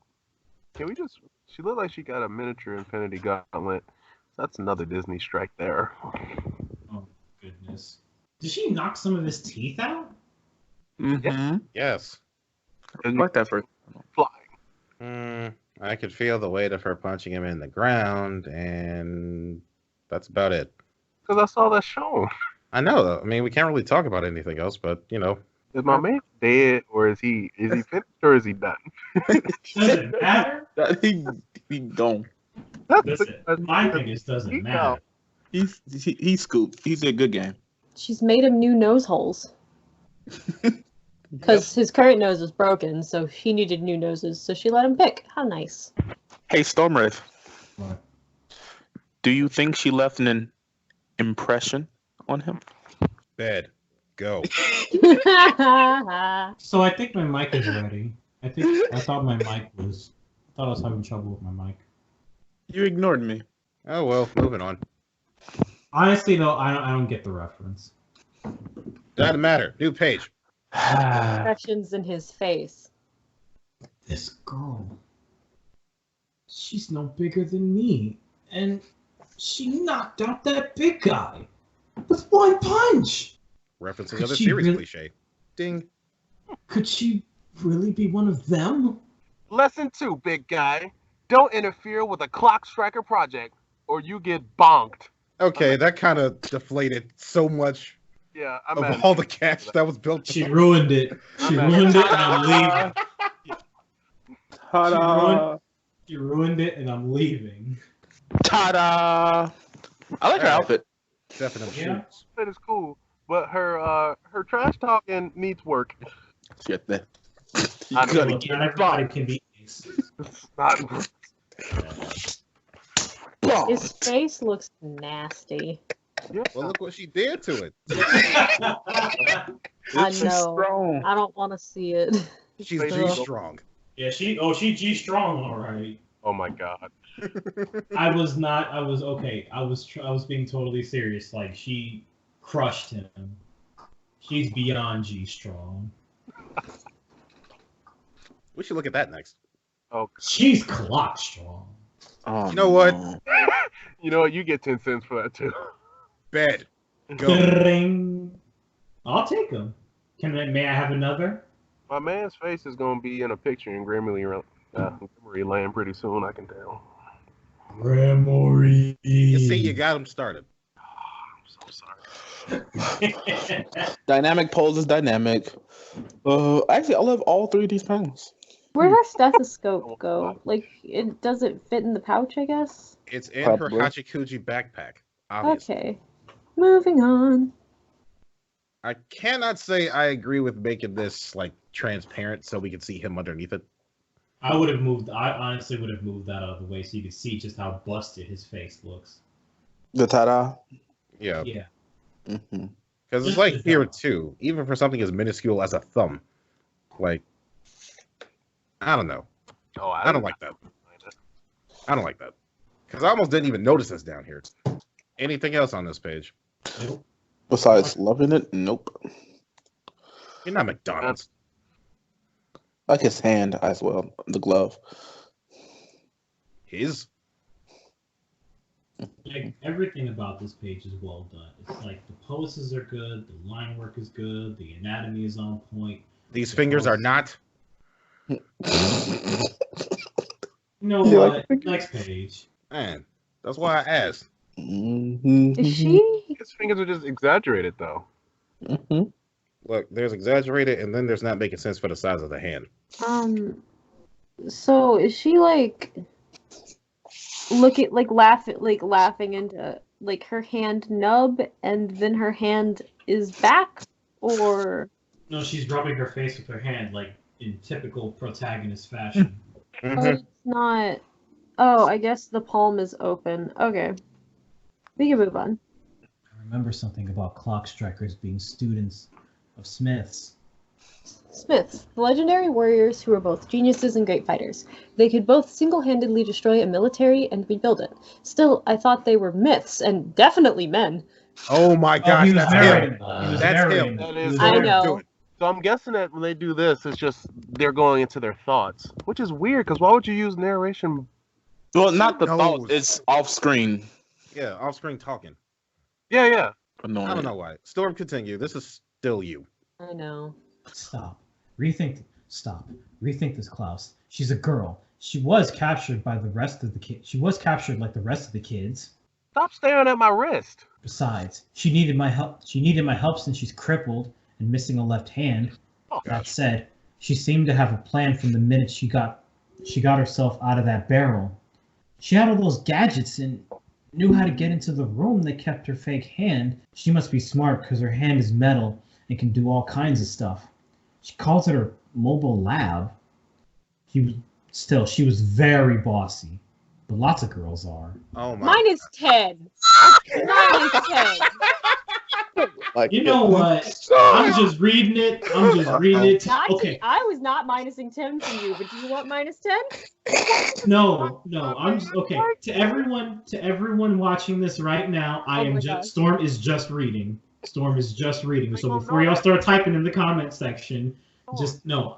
Can we just She looked like she got a miniature Infinity Gauntlet. That's another Disney strike there. Oh goodness. Did she knock some of his teeth out? Mm-hmm. Yes. Like that for Flying. I could feel the weight of her punching him in the ground, and that's about it. Because I saw that show. I know. I mean, we can't really talk about anything else, but you know. Is my man dead, or is he finished, or is he done? Does it matter? he gone. Listen, my thing is doesn't matter. He's scooped. He's a good game. She's made him new nose holes. Because his current nose was broken, so he needed new noses, so she let him pick. How nice. Hey, Stormwraith. What? Do you think she left an impression on him? Bed. Go. So I think my mic is ready. I thought I was having trouble with my mic. You ignored me. Oh well, moving on. Honestly, though, I don't get the reference. Doesn't matter. New page. Expressions in his face. This girl, she's no bigger than me, and she knocked out that big guy with one punch. Referencing Could other she series really- cliche. Ding. Could she really be one of them? Lesson 2, big guy. Don't interfere with a clock striker project, or you get bonked. Okay, that kind of deflated so much Yeah, I'm of mad. all the cash that was built. She ruined it. She ruined it, and I'm leaving. Ta-da! She ruined it, and I'm leaving. Ta-da! I like her outfit. Definitely. Yeah. That is cool, but her trash talking needs work. Shit, man. You I gotta mean, get Not everybody can be ace. Not- bombed. His face looks nasty. yeah. Well, look what she did to it. I She's know. strong. I don't want to see it. She's Face G is- strong. Yeah, she G strong, all right. Oh my god. I was being totally serious. Like, she crushed him. She's beyond G strong. We should look at that next. Oh, She's clock strong. Oh, You know what? no. you know what? You get 10 cents for that too. Bed. Go. Ring. I'll take him. May I have another? My man's face is gonna be in a picture in Grammarly Land pretty soon. I can tell. Gramory. You see, you got him started. I'm so sorry. Dynamic pose is dynamic. Actually, I love all three of these panels. Where'd her stethoscope go? Like, it doesn't fit in the pouch, I guess? It's in Probably. her Hachikuji backpack. Obviously. Okay. Moving on. I cannot say I agree with making this like transparent so we can see him underneath it. I honestly would have moved that out of the way so you could see just how busted his face looks. The ta-da. Yeah. Yeah. Mm-hmm. Because it's like here too, even for something as minuscule as a thumb. Like, I don't know. Oh, I don't like that. I don't like that. Because I almost didn't even notice this down here. Anything else on this page? Besides loving it, nope. You're not McDonald's. Like his hand as well, the glove. His? Like, everything about this page is well done. It's like the poses are good, the line work is good, the anatomy is on point. These fingers are not. You know You what? like the fingers? Next page. Man, that's why I asked. Mm-hmm. Is she? His fingers are just exaggerated though. Mm-hmm. Look, there's exaggerated, and then there's not making sense for the size of the hand. So is she like laughing into like her hand nub and then her hand is back, or No, she's rubbing her face with her hand, like in typical protagonist fashion. oh, it's not? Oh, I guess the palm is open. Okay, we can move on. I remember something about clock strikers being students of Smiths. Smiths, the legendary warriors who were both geniuses and great fighters. They could both single-handedly destroy a military and rebuild it. Still, I thought they were myths and definitely men. Oh my gosh, he was that's narrating. him. He was That's narrating. him. That is. I Let him know. do it. So I'm guessing that when they do this, it's just they're going into their thoughts, which is weird. Because why would you use narration Well, not the knows? thought. It's off screen. Yeah, off-screen talking. Yeah. Annoying. I don't know why. Storm, continue. This is still you. I know. Stop. Stop. Rethink this, Klaus. She's a girl. She was captured by the rest of the kids. She was captured like the rest of the kids. Stop staring at my wrist. Besides, she needed my help. She needed my help since she's crippled and missing a left hand. Oh, That said, she seemed to have a plan from the minute she got herself out of that barrel. She had all those gadgets and knew how to get into the room that kept her fake hand. She must be smart because her hand is metal and can do all kinds of stuff. She calls it her mobile lab. She was very bossy, but lots of girls are. Oh my. Mine is 10. Mine is 10. Like, You know what? I'm just reading it. Okay. I was not minusing 10 from you, but do you want minus 10? No. I'm just okay. To everyone watching this right now, Oh my just gosh. Storm is just reading. So before y'all start typing in the comment section,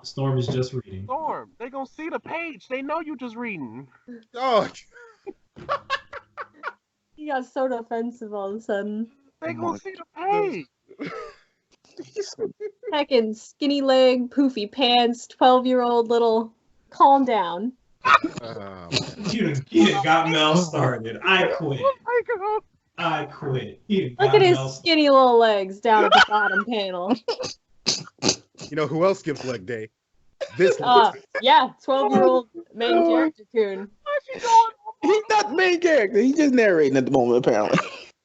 Storm is just reading. Storm, they gonna see the page. They know you just reading. Oh, He got so defensive all of a sudden. They gonna see the page. Heckin' skinny leg, poofy pants, 12-year-old little. Calm down. You done got Mel started. I quit. Look at his skinny little legs down at the bottom panel. you know who else skips leg day? This Yeah, 12-year-old main character coon. he's not the main character. He's just narrating at the moment, apparently.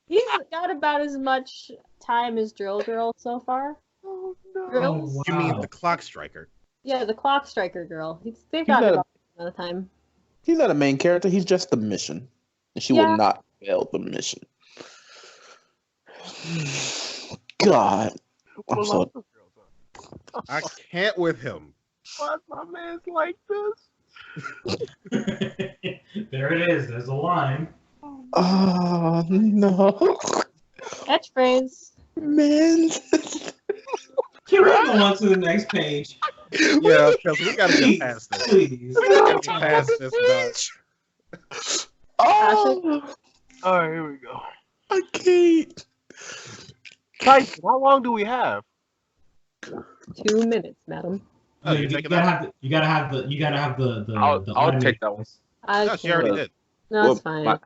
He's got about as much time as Drill Girl so far. Oh no. Drills? wow. You mean the clock striker? Yeah, the clock striker girl. They've He's got not about another time. He's not a main character. He's just the mission, and she Yeah. will not fail the mission. God, I'm Well, so I can't with him. Why's my man's like this? There it is. There's a line. oh no, Catchphrase. man. Can we go on to the next page? Yeah, because we gotta get past this. Please. We gotta get past this, dog. Oh, All right, here we go. I can't. Tyson, how long do we have? 2 minutes, madam. Oh, you you're taking gotta have the I'll automated take that one. voice. I No, she can't. already did. No, Well, it's fine. my-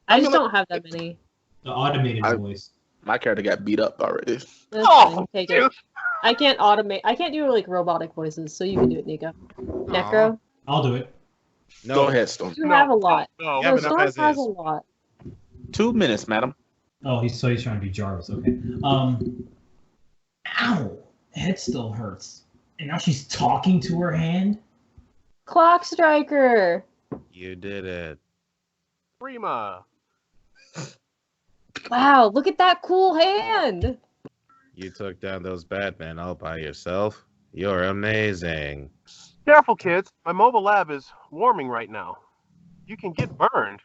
I just gonna- don't have that many. The automated voice. My character got beat up already. That's Oh, fine. Take it. I can't automate. I can't do like robotic voices, so you can do it, Nico. Necro, I'll do it. No, Go ahead, Storm. you have a lot. No. Yeah, No, but not Storm as has is. a lot. 2 minutes, madam. Oh, he's trying to be Jarvis. Okay. Ow! Head still hurts. And now she's talking to her hand. Clock striker. You did it. Prima. Wow, look at that cool hand. You took down those bad men all by yourself. You're amazing. Careful, kids. My mobile lab is warming right now. You can get burned.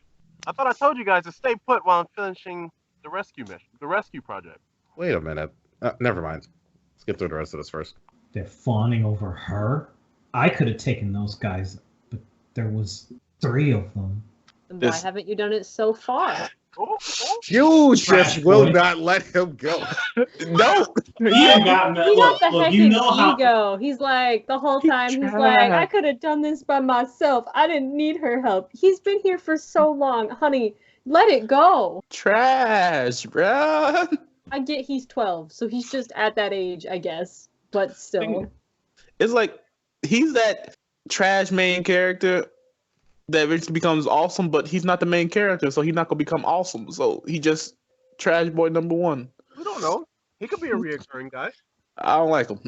I thought I told you guys to stay put while I'm finishing the rescue mission, the rescue project. Wait a minute. Never mind. Let's get through the rest of this first. They're fawning over her. I could have taken those guys, but there was 3 of them. And why This- haven't you done it so far? Oh, You Trash just will boy. not let him go. No. He ain't got He got the look, heckin' you know how ego. He's like, the whole time, he's like, I could have done this by myself. I didn't need her help. He's been here for so long. Honey, let it go. Trash, bro. I get he's 12, so he's just at that age, I guess. But still. It's like he's that trash main character that eventually becomes awesome, but he's not the main character, so he's not gonna become awesome. So he just trash boy number 1. we don't know. He could be a reoccurring guy. I don't like him.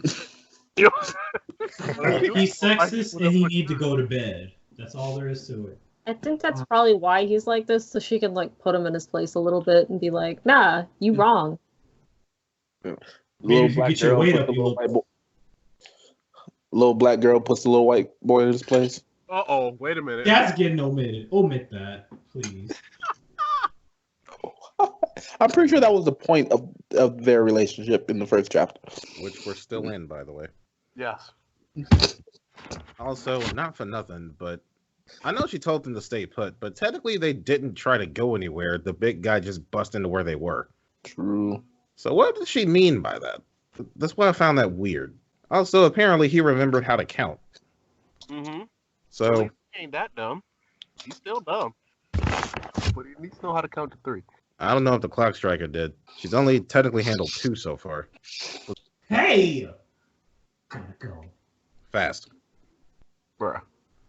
he's sexist and he need to go to bed. That's all there is to it. I think that's probably why he's like this, so she can like put him in his place a little bit and be like, nah, you wrong. Maybe if you get your weight up, Little black girl puts the little white boy in his place. Uh-oh, wait a minute. That's getting omitted. Omit that, please. I'm pretty sure that was the point of their relationship in the first chapter. Which we're still in, by the way. Yes. Also, not for nothing, but I know she told them to stay put, but technically they didn't try to go anywhere. The big guy just bust into where they were. True. So what did she mean by that? That's why I found that weird. Also, apparently he remembered how to count. Mm-hmm. So He ain't that dumb. He's still dumb. But he needs to know how to count to 3. I don't know if the clock striker did. She's only technically handled 2 so far. Hey! Gotta go. Fast. Bruh.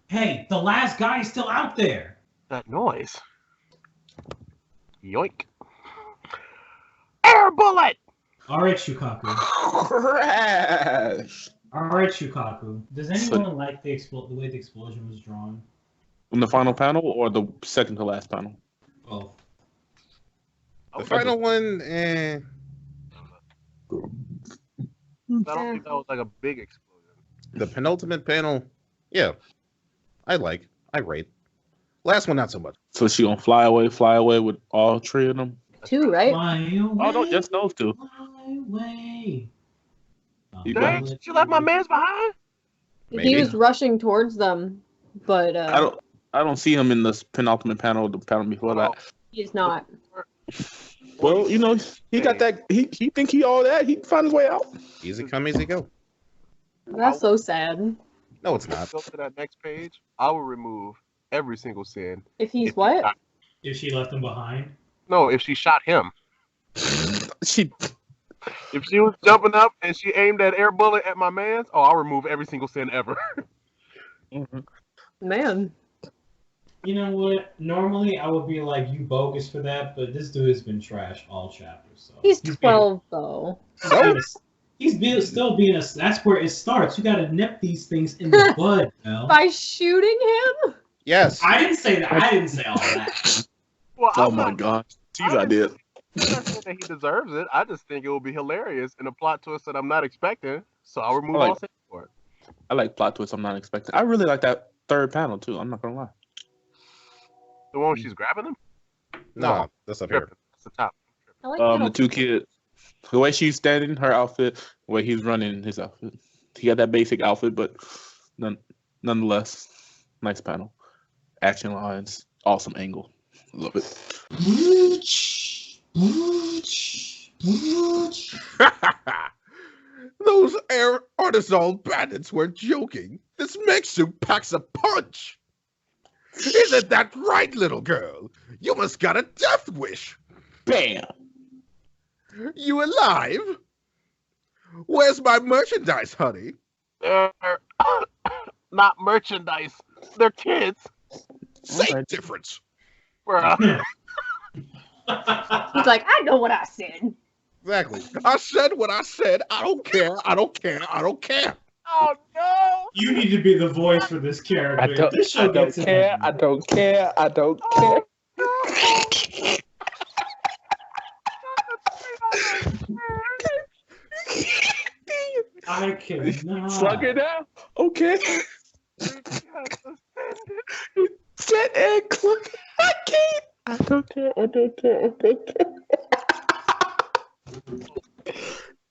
Hey, the last guy is still out there. That noise. Yoink. Air bullet! Alright, Shukaku. Crash. Alright, Shukaku. Does anyone like the way the explosion was drawn? In the final panel or the second to last panel? Both. The final one, I don't think that was like a big explosion. the penultimate panel, yeah, I rate. Last one, not so much. So she gonna fly away with all 3 of them? 2, right? Fly away, Oh no, just those 2. fly away. You Dang, got she left my man's behind? He Maybe. was rushing towards them, but I don't see him in the penultimate panel, the panel before that. he's not. Well, you know, he got that. He think he all that. He can find his way out. Easy come, easy go. That's so sad. No, it's not. Go to that next page. I will remove every single sin. If he's If he what? shot- If she left him behind. No, if she shot him. She If she was jumping up and she aimed that air bullet at my man's, I'll remove every single sin ever. Man. You know what? Normally I would be like, you bogus for that, but this dude has been trash all chapters. So He's being- 12, though. still being a. That's where it starts. You gotta nip these things in the bud, Mel. By shooting him? Yes. I didn't say that. I didn't say all that. Well, oh I'm my not, god, she's idea. I'm not saying that he deserves it. I just think it will be hilarious and a plot twist that I'm not expecting. So I'll remove all sin for it. I like plot twists I'm not expecting. I really like that third panel too. I'm not gonna lie. The one where she's grabbing him? No, that's up here. That's the top. I like The that. 2 kids, the way she's standing, her outfit, the way he's running his outfit. He got that basic outfit, but nonetheless, nice panel. Action lines, awesome angle. Love it. Those air artisan bandits were joking. This mech suit packs a punch. Isn't that right, little girl? You must got a death wish. Bam! You alive? Where's my merchandise, honey? They're not merchandise. They're kids. Same Alright. difference. Bruh. He's like, I know what I said. Exactly. I said what I said. I don't care. I don't care. I don't care. Oh no! You need to be the voice for this character. This show gets it. I don't care. I don't care. I cannot. Slug it down. Okay. Set and click. I can't. I don't care. I don't care. I don't care.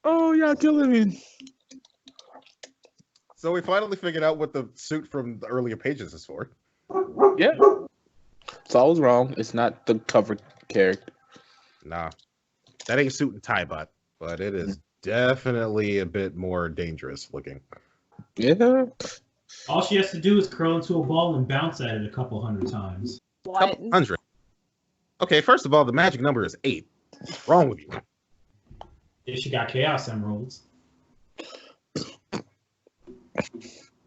Oh, y'all killing me. So we finally figured out what the suit from the earlier pages is for. Yeah. So I was wrong. It's not the cover character. Nah. That ain't suit and tie bot, but it is definitely a bit more dangerous looking. Yeah. All she has to do is curl into a ball and bounce at it a couple hundred times. What? Couple hundred. Okay, first of all, the magic number is 8. What's wrong with you? If she got Chaos Emeralds.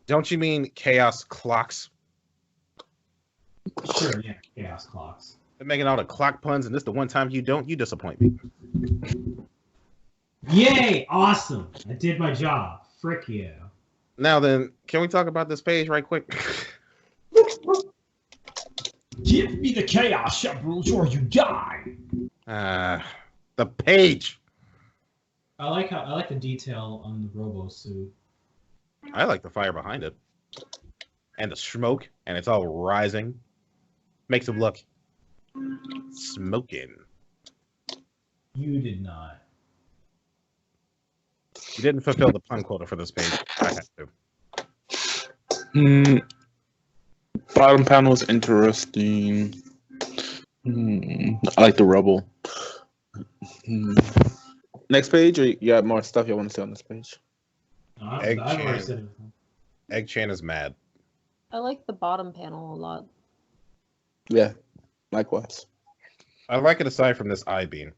Don't you mean chaos clocks? Sure, yeah, Chaos Clocks. They're making all the clock puns, and this the one time you don't, you disappoint me. Yay! Awesome! I did my job. Frick yeah. Now then, can we talk about this page right quick? Give me the Chaos Emeralds or you die! The page. I like the detail on the Robo suit. I like the fire behind it. And the smoke, and it's all rising. Makes him look smoking. You did not. You didn't fulfill the pun quota for this page. I had to. Bottom panel is interesting. I like the rubble. Next page, or you got more stuff you want to say on this page? No, Egg I've already Chan. said everything. Egg Chan is mad. I like the bottom panel a lot. Yeah, likewise. I like it aside from this eye beam.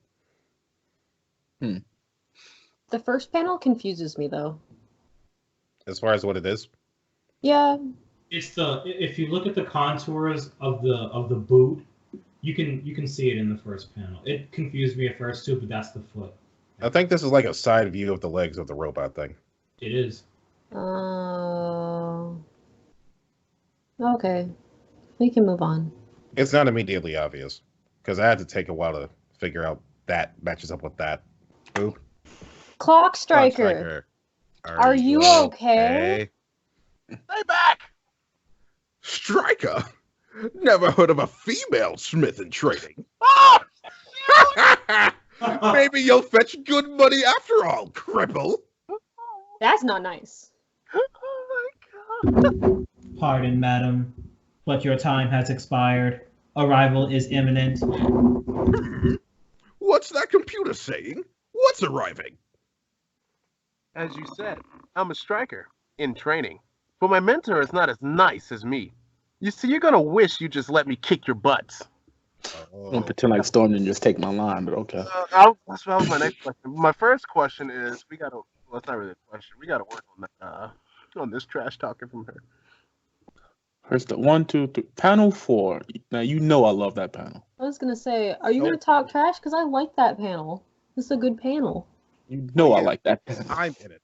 The first panel confuses me though. As far as what it is. Yeah, It's if you look at the contours of the boot, you can see it in the first panel. It confused me at first too, but that's the foot. I think this is like a side view of the legs of the robot thing. It is. okay. We can move on. It's not immediately obvious because I had to take a while to figure out that matches up with that. Boop. Clock Striker. Are you okay? Stay back! Striker? Never heard of a female smith in training. Ah! Maybe you'll fetch good money after all, cripple. That's not nice. Oh my god. Pardon, madam, but your time has expired. Arrival is imminent. What's that computer saying? What's arriving? As you said, I'm a striker in training, but my mentor is not as nice as me. You see, you're gonna wish you just let me kick your butts. I'm gonna pretend like Storm didn't just take my line, but okay. That was my next question. My first question is, well, it's not really a question. We gotta work on that, on this trash talking from her. Here's the 1, 2, 3. Panel 4. Now you know I love that panel. I was gonna say, are you gonna talk trash? Because I like that panel. This is a good panel. You know I like that panel. I'm in it.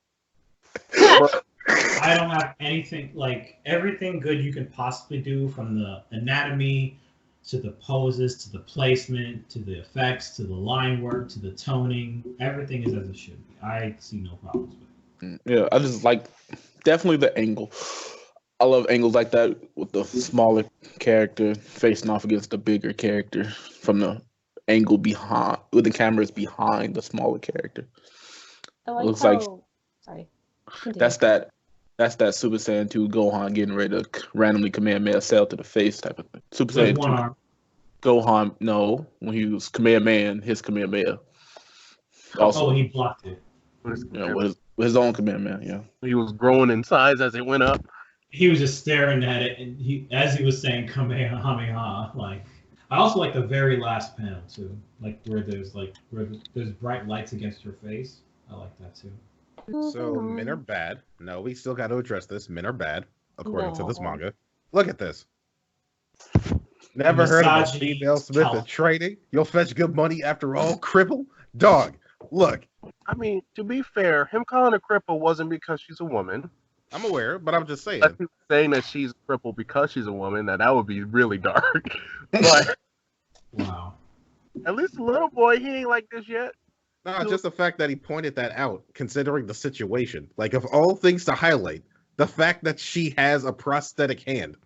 I don't have anything like everything good you can possibly do, from the anatomy to the poses to the placement to the effects to the line work to the toning. Everything is as it should be. I see no problems with it. Yeah, I just like definitely the angle. I love angles like that with the smaller character facing off against the bigger character from the angle behind, with the cameras behind the smaller character. I like Looks how... like Sorry. Continue. That's that Super Saiyan 2 Gohan getting ready to randomly Kamehameha Cell to the face type of thing. Super With Saiyan 2 one arm. Gohan, no, when he was Kamehameha, his Kamehameha. Also, Oh, he blocked it. yeah, with his own Kamehameha, yeah. He was growing in size as it went up. He was just staring at it, and as he was saying Kamehameha, like. I also like the very last panel too, like where there's bright lights against your face. I like that too. So men are bad. No, we still got to address this. Men are bad, according to this No. manga. Look at this. Never heard of a Misogyny, female smith in talent. training? You'll fetch good money after all, cripple? Dog, look. I mean, to be fair, him calling her cripple wasn't because she's a woman. I'm aware, but I'm just saying. Like people saying that she's crippled because she's a woman, that would be really dark. But Wow. at least the little boy, he ain't like this yet. No, just the fact that he pointed that out, considering the situation. Like, of all things to highlight, the fact that she has a prosthetic hand.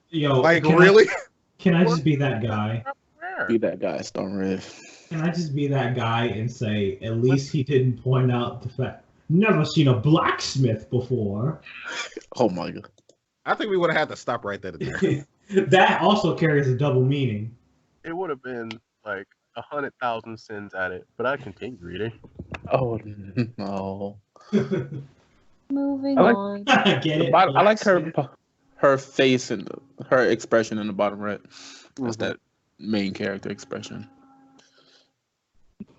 Yo, Like, can really? Can I just be that guy? Be that guy, Storm Red. Can I just be that guy and say, at least he didn't point out the fact, never seen a blacksmith before. Oh my god. I think we would have had to stop right there. That also carries a double meaning. It would have been like 100,000 sins at it, but I continue reading. Oh no. Moving I like- on. Get it? I like Blacksmith. her face and her expression in the bottom right. That's Mhm. that main character expression.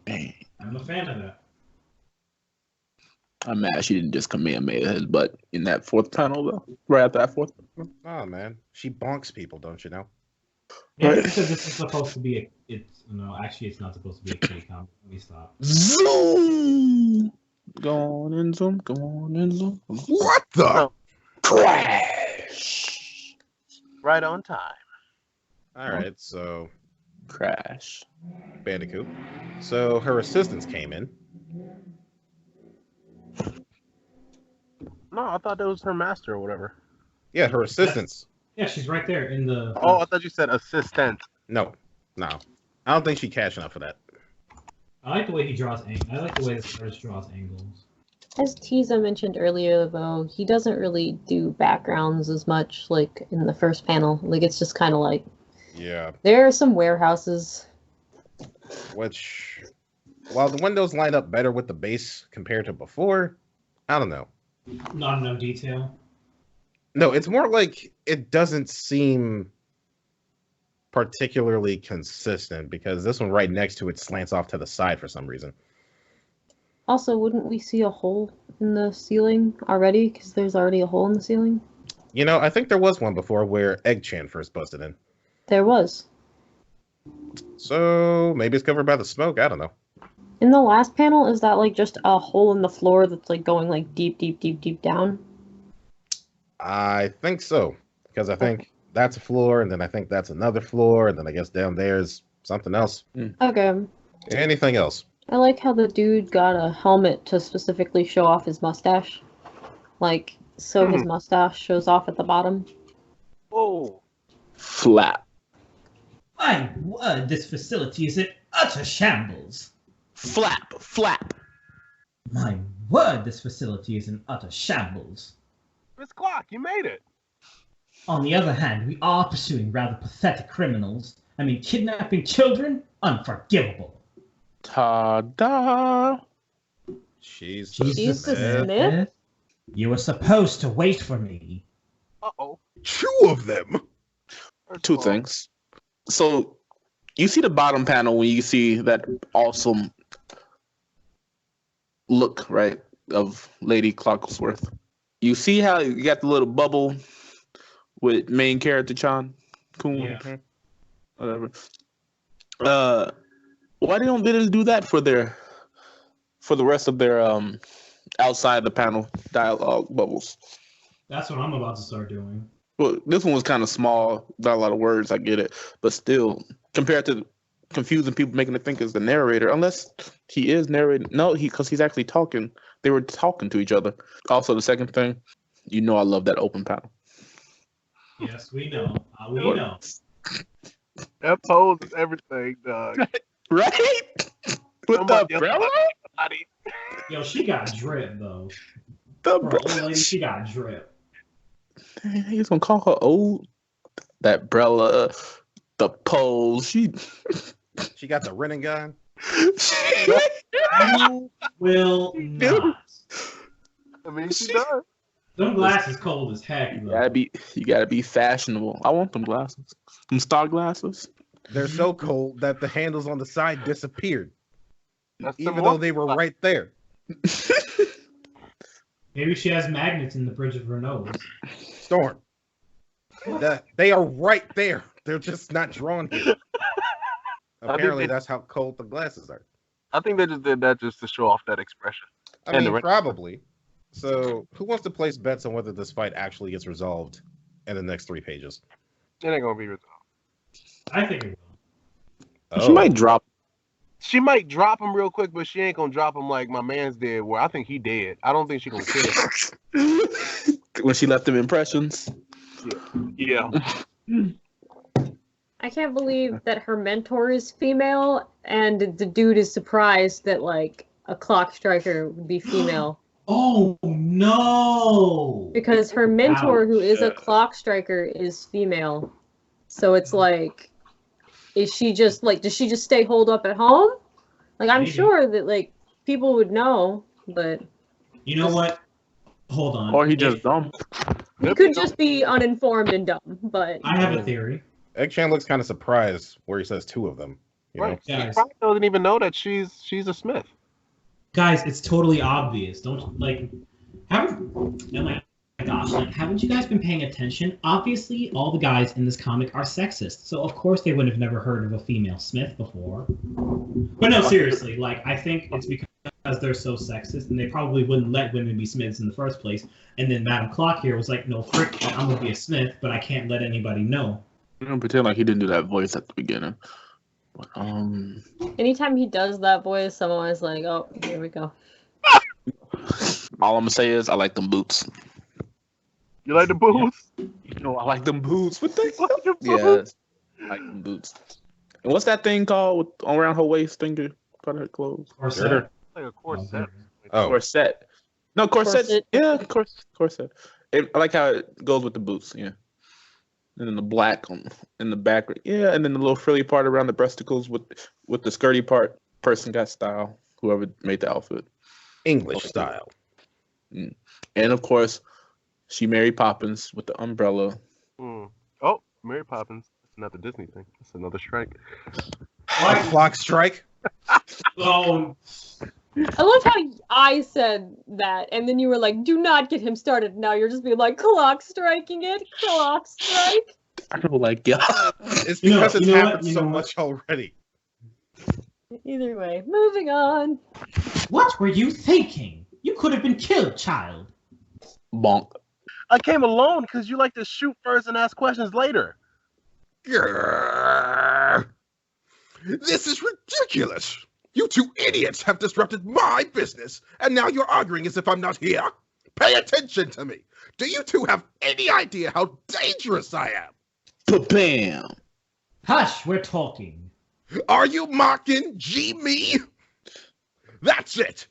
Dang. I'm a fan of that. I'm mad she didn't just Kamehameha his butt in that fourth panel though. Right after that fourth. Oh, man. She bonks people, don't you know? Maybe Right. because this is supposed to be it's not supposed to be a K comic. Let me stop. Zoom! Go on and zoom, go on and zoom. What the? Oh. Crash! Right on time. All right, so Crash. Bandicoot. So her assistants came in. No, I thought that was her master or whatever. Yeah, her assistants. Yeah, she's right there in the. Oh, I thought you said assistant. No. I don't think she cashed enough for that. I like the way he draws. I like the way this artist draws angles. As Tiza mentioned earlier, though, he doesn't really do backgrounds as much, like, in the first panel. Like, it's just kind of like, Yeah. there are some warehouses. Which, while the windows line up better with the base compared to before, I don't know. Not enough detail. No, it's more like it doesn't seem particularly consistent because this one right next to it slants off to the side for some reason. Also, wouldn't we see a hole in the ceiling already? Because there's already a hole in the ceiling. You know, I think there was one before where Egg-chan first busted in. There was. So maybe it's covered by the smoke. I don't know. In the last panel, is that like just a hole in the floor that's like going like deep, deep, deep, deep down? I think so because I think that's a floor, and then I think that's another floor, and then I guess down there's something else. Okay. Anything else? I like how the dude got a helmet to specifically show off his mustache. Like, so his mustache shows off at the bottom. Oh, Flap. My word, this facility is in utter shambles. Flap. Flap. My word, this facility is in utter shambles. Miss Clock, you made it. On the other hand, we are pursuing rather pathetic criminals. I mean, kidnapping children? Unforgivable. Ta-da. She's Jesus Smith. Smith? You were supposed to wait for me. Uh-oh. 2 of them. First Two of all, things. So you see the bottom panel when you see that awesome look, right, of Lady Clockworth. You see how you got the little bubble with main character Chan Kun, Yeah. whatever. Why they don't do that for the rest of their outside the panel dialogue bubbles? That's what I'm about to start doing. Well, this one was kind of small, not a lot of words. I get it, but still, compared to confusing people, making it think it's the narrator, unless he is narrating. No, because he's actually talking. They were talking to each other. Also, the second thing, you know, I love that open panel. Yes, we know. We know. that pose is everything, dog. Right? With Somebody the else umbrella? Body. Yo, she got drip though. The For an old lady, she got drip. He's gonna call her old. That Brella, the pose. She got the running gun. You will not. I mean, she does. Them glasses cold as heck, You though. gotta be fashionable. I want them glasses. Them star glasses. They're so cold that the handles on the side disappeared, That's the even one- though they were right there. Maybe she has magnets in the bridge of her nose. Storm. They are right there. They're just not drawn here. Apparently, that's how cold the glasses are. I think they just did that just to show off that expression. I And mean, the probably. So, who wants to place bets on whether this fight actually gets resolved in the next 3 pages? It ain't gonna be resolved. I think it will. She might drop. She might drop him real quick, but she ain't gonna drop him like my man's did, where I think he dead. I don't think she gonna kill him. When she left them impressions. Yeah. I can't believe that her mentor is female, and the dude is surprised that, like, a clock striker would be female. Oh no! Because her mentor, who is a Ouch. clock striker, is female. So it's like, is she just, like, does she just stay holed up at home? Like, I'm Maybe. sure that, like, people would know, but You know what? Hold on. Or he just dumb. he could just be uninformed and dumb, but... I have a theory. Egg-chan looks kind of surprised where he says 2 of them. You know? Right. She Guys. probably doesn't even know that she's a Smith. Guys, it's totally obvious. Don't, like, haven't, oh my gosh, like, haven't you guys been paying attention? Obviously, all the guys in this comic are sexist, so of course they would have never heard of a female Smith before. But no, seriously, like, I think it's because they're so sexist, and they probably wouldn't let women be Smiths in the first place. And then Madam Clock here was like, no, frick, I'm gonna be a Smith, but I can't let anybody know. I'm gonna pretend like he didn't do that voice at the beginning. But, Anytime he does that voice, someone is like, oh, here we go. all I'm gonna say is I like them boots. You like the boots? You know, I like them boots. What the You like the Yeah, boots? I like them boots. And what's that thing called with, around her waist, finger, part of her clothes? Or Girder. Like a corset. Oh, Corset. No, corsets. Corset. Yeah, corset. I like how it goes with the boots. Yeah, and then the black in the back. Yeah, and then the little frilly part around the breasticles with the skirty part. Person got style. Whoever made the outfit. English style. And of course, she Mary Poppins with the umbrella. Oh, Mary Poppins. That's another Disney thing. That's another strike. A clock strike. Oh, I love how I said that, and then you were like, "Do not get him started." Now you're just being like, "Clock striking it, clock strike." I don't like yeah. It's You know- because it's you know what? happened You so know what? much already. Either way, moving on. What were you thinking? You could have been killed, child. Bonk. I came alone because you like to shoot first and ask questions later. Grrr. This is ridiculous. You two idiots have disrupted my business, and now you're arguing as if I'm not here. Pay attention to me. Do you two have any idea how dangerous I am? Bam. Hush, we're talking. Are you mocking me? That's it.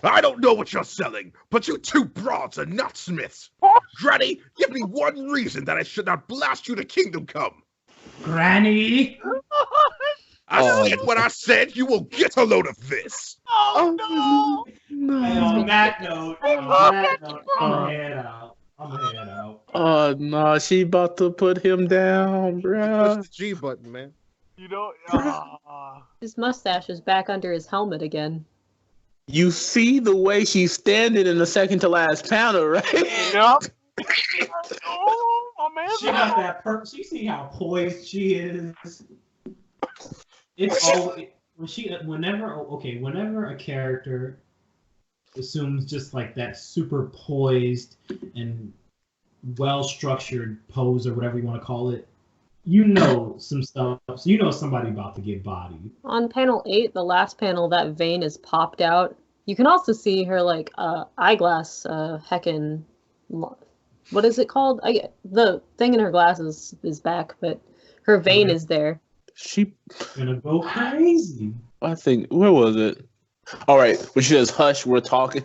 I don't know what you're selling, but you two broads are not smiths. Granny, give me one reason that I should not blast you to kingdom come. Granny! I said what I said. You will get a load of this. Oh, no! And on that note, I'm gonna head out. Oh no, she about to put him down, bro. Push the G button, man. You know, His mustache is back under his helmet again. You see the way she's standing in the second to last panel, right? yep. Oh, my man. She got that You see how poised she is. It's always whenever a character assumes just like that super poised and well-structured pose or whatever you want to call it, you know some stuff. So you know somebody about to get bodied. On panel 8, the last panel, that vein is popped out. You can also see her like eyeglass heckin'. What is it called? The thing in her glasses is back, but her vein is there. She Gonna go crazy. I think where was it? All right, when she says "hush," we're talking.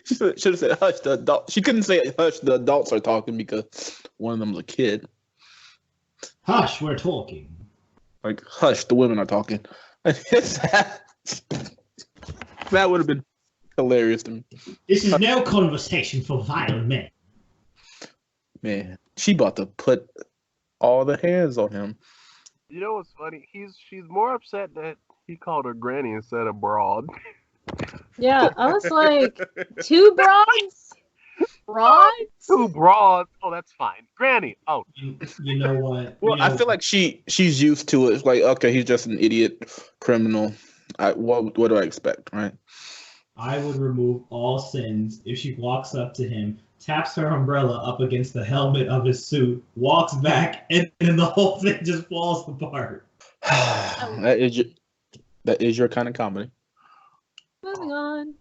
She should have said "hush." The adult. She couldn't say "hush." The adults are talking because one of them's a kid. Hush, we're talking. Like "hush," the women are talking. That would have been hilarious to me. This is no conversation for vile men. Man, she about to put all the hands on him. You know what's funny? She's more upset that he called her granny instead of broad. Yeah, I was like, 2 broads? Broads? 2 broads? Oh, that's fine. Granny. Oh, You know what? Well, I feel like she's used to it. It's like, okay, he's just an idiot criminal. What do I expect, right? I would remove all sins if she walks up to him, taps her umbrella up against the helmet of his suit, walks back, and then the whole thing just falls apart. That is your kind of comedy. Moving on.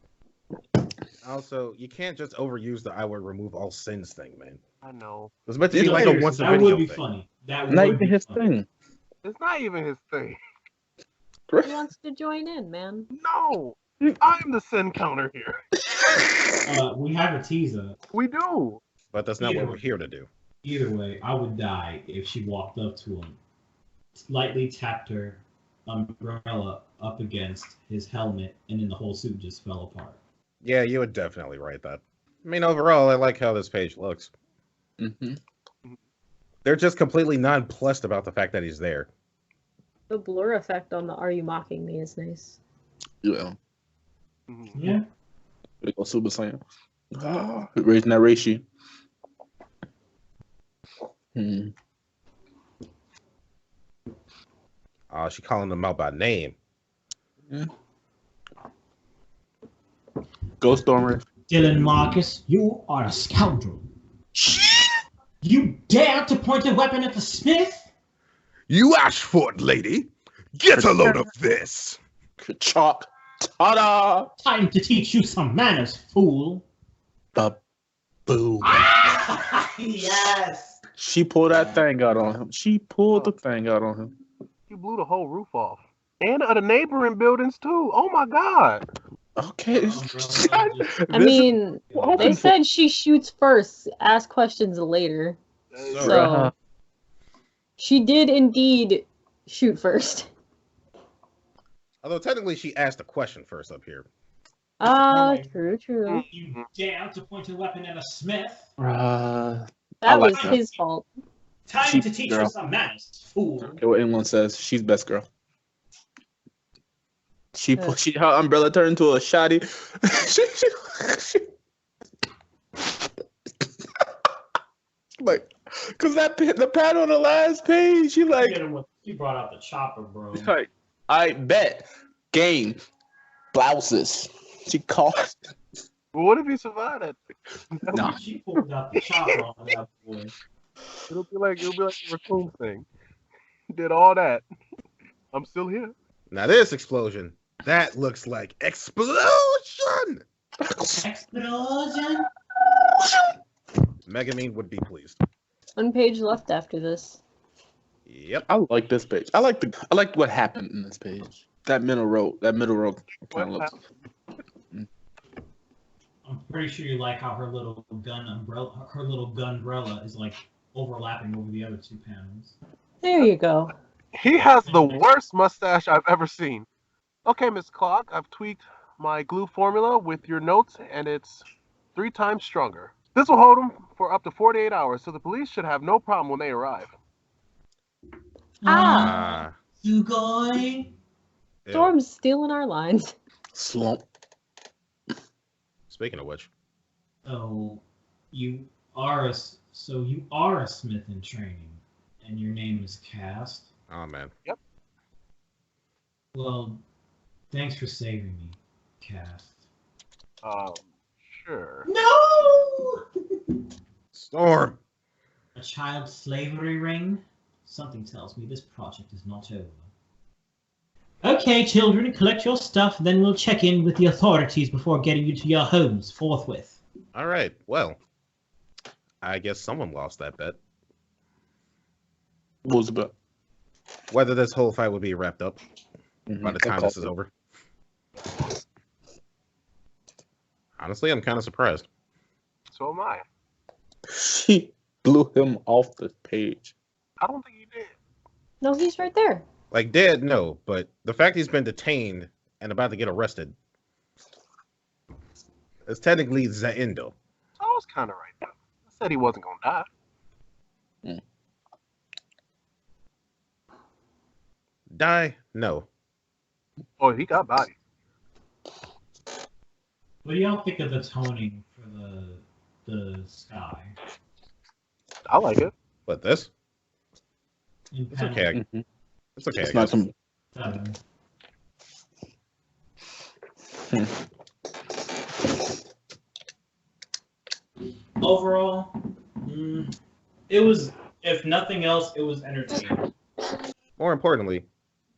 Also, you can't just overuse the "I would remove all sins" thing, man. I know. It's meant to be like a Seriously, once a that video would be thing. funny. That Not would even be his funny. thing. It's not even his thing. He wants to join in, man. No. I'm the sin counter here. We have a teaser. We do. But that's not what we're here to do. Either way, I would die if she walked up to him, lightly tapped her umbrella up against his helmet, and then the whole suit just fell apart. Yeah, you would definitely write that. I mean, overall, I like how this page looks. Mm-hmm. They're just completely nonplussed about the fact that he's there. The blur effect on the "Are you mocking me" is nice. Yeah. Yeah. They go Super Saiyan. Raising that ratio. She calling them out by name. Yeah. Ghost Stormer. Dylan Marcus, you are a scoundrel. You dare to point a weapon at the Smith? You Ashford lady, get a load of this. Chalk. Ta-da! Time to teach you some manners, fool. Boom. Yes. She pulled that thing out on him. She pulled the thing out on him. He blew the whole roof off. And the neighboring buildings, too. Oh, my God. Okay. I mean, Well, they said she shoots first, ask questions later. So she did indeed shoot first. Although technically she asked a question first up here. True. You dare to point a weapon at a smith? I That like was that. his fault. Time She- to teach girl. you some manners, fool. Okay, what anyone says, she's best girl. Her umbrella turned into a shoddy. Like, cause the pad on the last page, she like, He brought out the chopper, bro. like, I bet game blouses. She called. Well, what if he survived that? No. She pulled out the chopper on that boy. It'll be like the raccoon thing. Did all that. I'm still here. Now this explosion, that looks like explosion. Explosion. Megamine would be pleased. One page left after this. Yep. I like this page. I like what happened in this page. That middle row kind of looks. I'm pretty sure you like how her little gun umbrella is like overlapping over the other two panels. There you go. He has the worst mustache I've ever seen. Okay, Miss Clark, I've tweaked my glue formula with your notes, and it's 3 times stronger. This will hold him for up to 48 hours, so the police should have no problem when they arrive. Ah. Sugoi. Ew. Storm's stealing our lines. Slump. Speaking of which, You are a smith in training, and your name is Cast. oh man, Well, thanks for saving me, Cast. Sure. No! Storm. A child slavery ring? Something tells me this project is not over. Okay, children, collect your stuff, then we'll check in with the authorities before getting you to your homes forthwith. All right. Well, I guess someone lost that bet. What was the bet? Whether this whole fight would be wrapped up by the time this is over. Honestly, I'm kind of surprised. So am I. She blew him off the page. I don't think he did. No, he's right there. Like dead, no, but the fact he's been detained and about to get arrested is technically the endo. I was kind of right though. I said he wasn't gonna die. Die? No. Oh, he got body. What do y'all think of the toning for the sky? I like it. But this? In It's panel okay. It's okay. It's I not guess. some. 7. Overall, it was, if nothing else, it was entertaining. More importantly,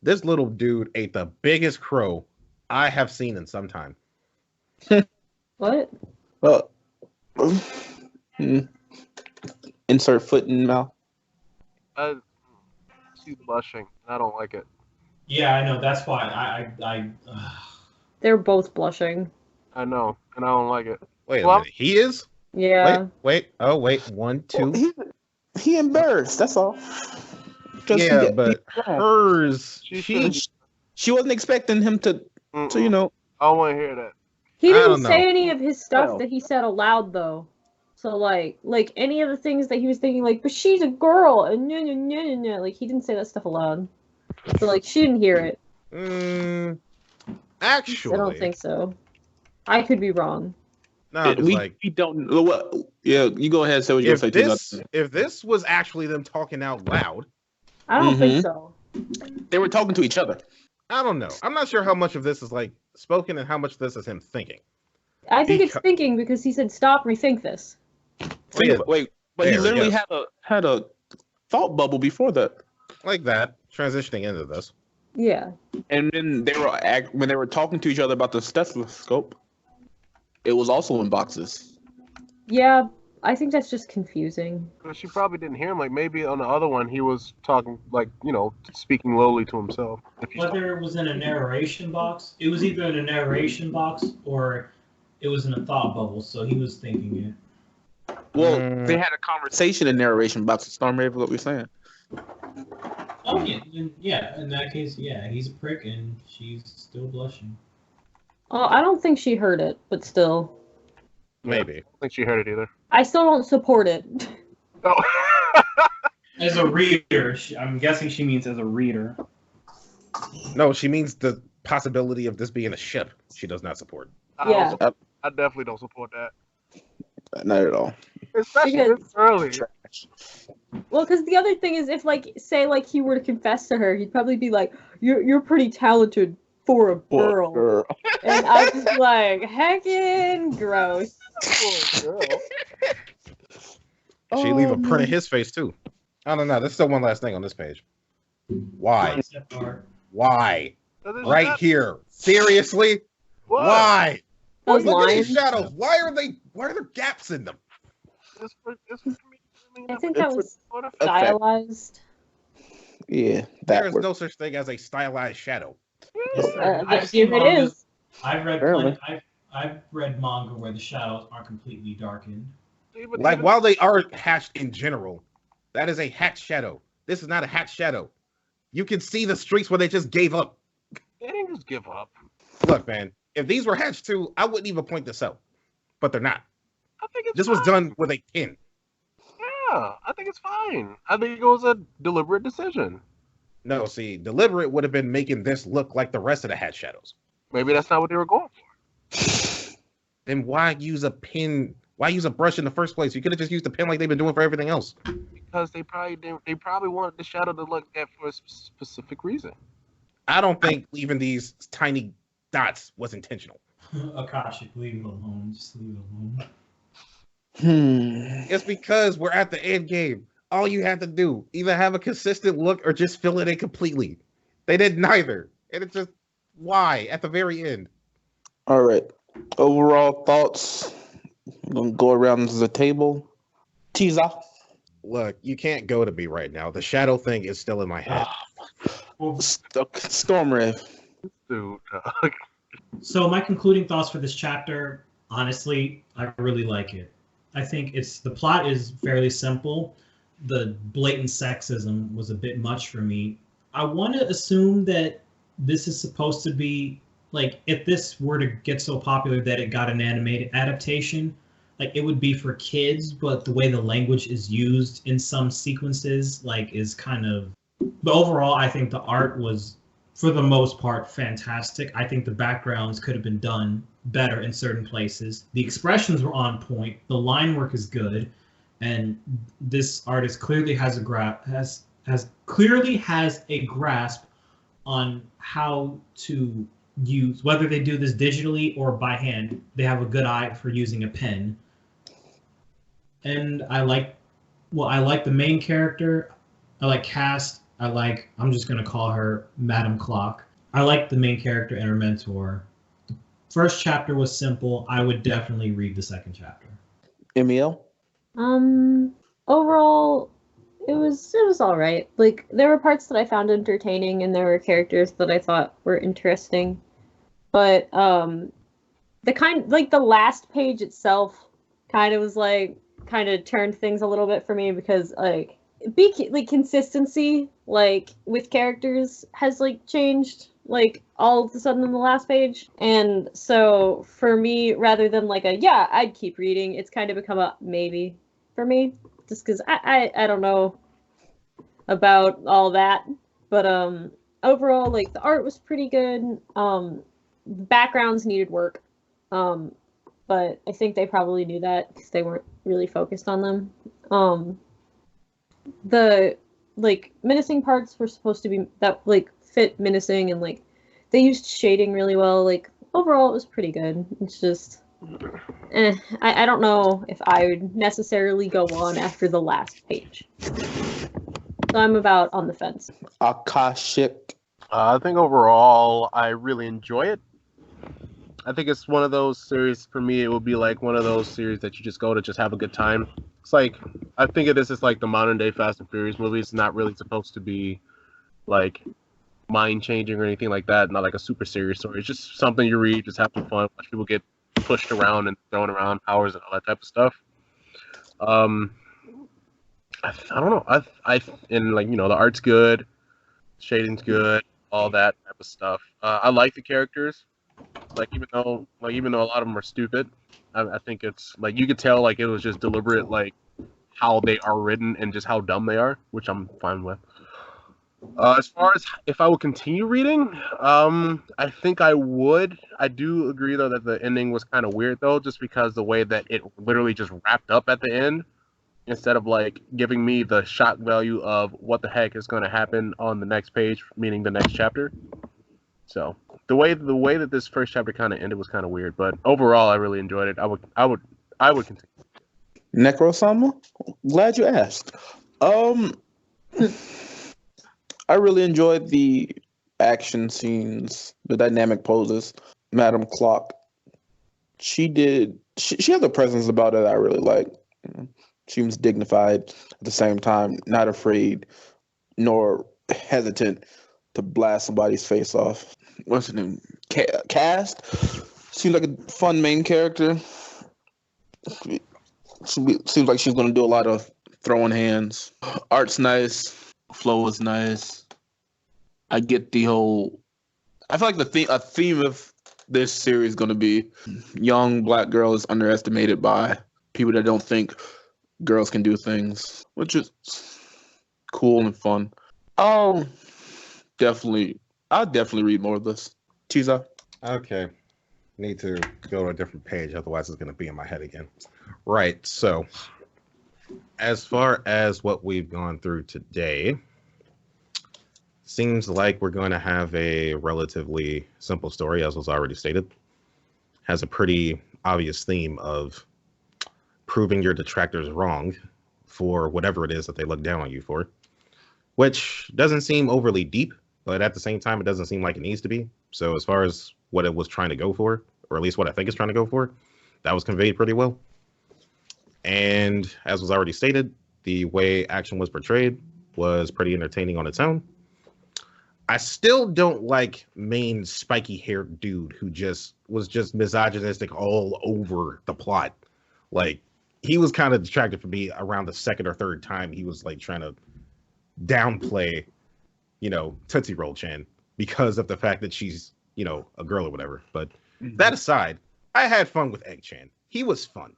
this little dude ate the biggest crow I have seen in some time. What? Insert foot in mouth. She's blushing. I don't like it. Yeah, I know. That's why I They're both blushing. I know, and I don't like it. Wait a Well- minute. He is? Yeah. Wait. Oh, wait. 1, 2. He embarrassed. That's all. Just Yeah, get- but hers. she wasn't expecting him to Mm-mm. you know. I don't want to hear that. He I didn't don't say know. any of his stuff Well. that he said aloud though. So like any of the things that he was thinking like, but she's a girl and no. Like he didn't say that stuff aloud. So like she didn't hear it. Actually, I don't think so. I could be wrong. No, 'cause, like, we don't. What? Yeah, you go ahead. Say what you're if gonna say. this, if this was actually them talking out loud, I don't think so. They were talking to each other. I don't know. I'm not sure how much of this is like spoken and how much of this is him thinking. I think it's thinking because he said stop, rethink this. But he There, literally yes. had a thought bubble before that, Like that, transitioning into this. Yeah. and then when they were talking to each other about the stethoscope, it was also in boxes. Yeah. I think that's just confusing. But she probably didn't hear him. Like maybe on the other one, he was talking like speaking lowly to himself. Whether it was in a narration box, it was either in a narration box or it was in a thought bubble. So he was thinking it. Well, they had a conversation in narration box. Storm Raven, what we're saying. Oh yeah. In that case, yeah, he's a prick, and she's still blushing. Oh, I don't think she heard it, but still. Maybe. I don't think she heard it either. I still don't support it. Oh. As a reader, I'm guessing she means as a reader. No, she means the possibility of this being a ship. She does not support. Yeah. I definitely don't support that. Not at all. Especially this early. Well, because the other thing is, if say he were to confess to her, he'd probably be like, "You're pretty talented for a girl," and I was just like, "Heckin' gross." Poor girl. She leave a print of his face too. I don't know. There's still one last thing on this page. Why? Why? Right here. Seriously? What? Why? Those Look at lines. these shadows. Why are there gaps in them? It's for me. I think that was What a stylized. Yeah, There is no such thing as a stylized shadow. I've seen Here it mangas. is. I've read Apparently. I've read manga where the shadows aren't completely darkened. Like, while they are hatched in general, that is a hatched shadow. This is not a hatched shadow. You can see the streaks where they just gave up. They didn't just give up. Look, man, if these were hatched too, I wouldn't even point this out. But they're not. I think it's This was fine. done with a pin. Yeah, I think it's fine. I think it was a deliberate decision. No, see, deliberate would have been making this look like the rest of the hatched shadows. Maybe that's not what they were going for. Then why use a pin? Why use a brush in the first place? You could have just used a pen like they've been doing for everything else. Because they probably didn't. They probably wanted the shadow to look at for a specific reason. I don't think leaving these tiny dots was intentional. Akashic, leave it alone. Just leave it alone. It's because we're at the end game. All you have to do, either have a consistent look or just fill it in completely. They did neither. And it's just, why? At the very end. All right. Overall thoughts. I'm gonna go around the table. Teaser. Look, you can't go to me right now. The shadow thing is still in my head. Storm Rev. Dude, So my concluding thoughts for this chapter, honestly, I really like it. I think the plot is fairly simple. The blatant sexism was a bit much for me. I want to assume that this is supposed to be like, if this were to get so popular that it got an animated adaptation, like it would be for kids, but the way the language is used in some sequences, like, is kind of. But overall, I think the art was, for the most part, fantastic. I think the backgrounds could have been done better in certain places. The expressions were on point. The line work is good, and this artist clearly has a grasp on how to use, whether they do this digitally or by hand. They have a good eye for using a pen. And I like the main character. I like Cast. I'm just gonna call her Madam Clock. I like the main character and her mentor. The first chapter was simple. I would definitely read the second chapter. Emil. Overall, it was all right. Like, there were parts that I found entertaining, and there were characters that I thought were interesting. But the last page itself kind of turned things a little bit for me, because consistency with characters has changed all of a sudden in the last page. And so for me, rather than I'd keep reading, it's kind of become a maybe for me, just because I don't know about all that. But overall, the art was pretty good. The backgrounds needed work, but I think they probably knew that because they weren't really focused on them. The menacing parts were supposed to be that fit menacing, and they used shading really well. Overall, it was pretty good. It's just I don't know if I would necessarily go on after the last page, so I'm about on the fence. Akashic. I think overall I really enjoy it. I think it's one of those series, for me, it would be like one of those series that you just go to just have a good time. It's like, I think of this as like the modern day Fast and Furious movie. It's not really supposed to be like mind changing or anything like that. Not like a super serious story. It's just something you read, just having fun, watch people get pushed around and thrown around, powers and all that type of stuff. I don't know. And like, the art's good, shading's good, all that type of stuff. I like the characters. Like even though a lot of them are stupid, I think it's like you could tell like it was just deliberate, like how they are written and just how dumb they are, which I'm fine with. As far as if I would continue reading, I think I would. I do agree though that the ending was kind of weird though, just because the way that it literally just wrapped up at the end, instead of like giving me the shock value of what the heck is going to happen on the next page, meaning the next chapter. So the way that this first chapter kind of ended was kind of weird, but overall I really enjoyed it. I would continue. Necrosama, glad you asked. I really enjoyed the action scenes, the dynamic poses. Madam Clock, she has a presence about her that I really like. She was dignified at the same time, not afraid nor hesitant to blast somebody's face off. What's her name? Cast seems like a fun main character. Seems like she's going to do a lot of throwing hands. Art's nice. Flow is nice. I get the whole. I feel like a theme of this series is going to be young black girls underestimated by people that don't think girls can do things, which is cool and fun. I'll definitely read more of this. Chiza. Okay. Need to go to a different page, otherwise it's going to be in my head again. Right, so as far as what we've gone through today, seems like we're going to have a relatively simple story, as was already stated. Has a pretty obvious theme of proving your detractors wrong for whatever it is that they look down on you for, which doesn't seem overly deep, but at the same time, it doesn't seem like it needs to be. So as far as what it was trying to go for, or at least what I think it's trying to go for, that was conveyed pretty well. And as was already stated, the way action was portrayed was pretty entertaining on its own. I still don't like main spiky-haired dude who was just misogynistic all over the plot. Like, he was kind of distracted for me around the second or third time he was like trying to downplay, Tootsie Roll Chan because of the fact that she's, a girl or whatever. But that aside, I had fun with Egg Chan. He was fun.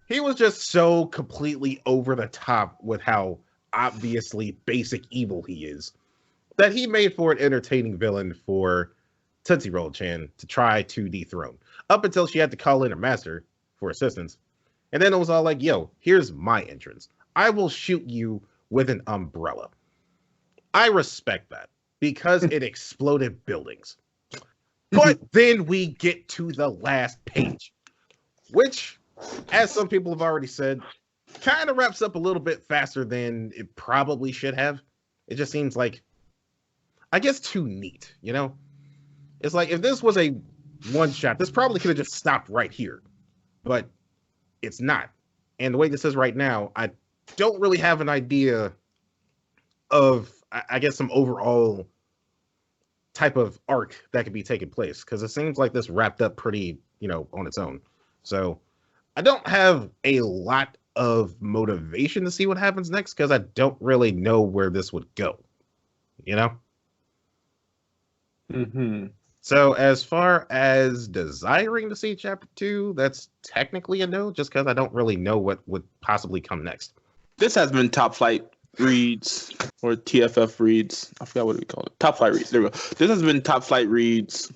He was just so completely over the top with how obviously basic evil he is that he made for an entertaining villain for Tootsie Roll Chan to try to dethrone. Up until she had to call in her master for assistance. And then it was all like, yo, here's my entrance. I will shoot you with an umbrella. I respect that because it exploded buildings. But then we get to the last page, which, as some people have already said, kind of wraps up a little bit faster than it probably should have. It just seems like, I guess, too neat, It's like, if this was a one shot, this probably could have just stopped right here. But it's not. And the way this is right now, I don't really have an idea of, I guess, some overall type of arc that could be taking place, because it seems like this wrapped up pretty, on its own. So I don't have a lot of motivation to see what happens next, because I don't really know where this would go, So as far as desiring to see chapter 2, that's technically a no, just because I don't really know what would possibly come next. This has been Top Flight Reads, or TFF Reads. I forgot what we call it. Top Flight Reads. There we go. This has been Top Flight Reads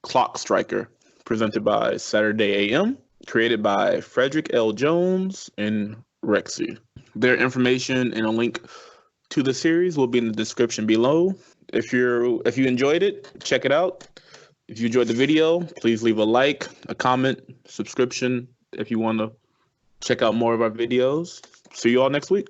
Clock Striker, presented by Saturday AM, created by Frederick L. Jones and REKSE. Their information and a link to the series will be in the description below. If you enjoyed it, check it out. If you enjoyed the video, please leave a like, a comment, subscription if you want to check out more of our videos. See you all next week.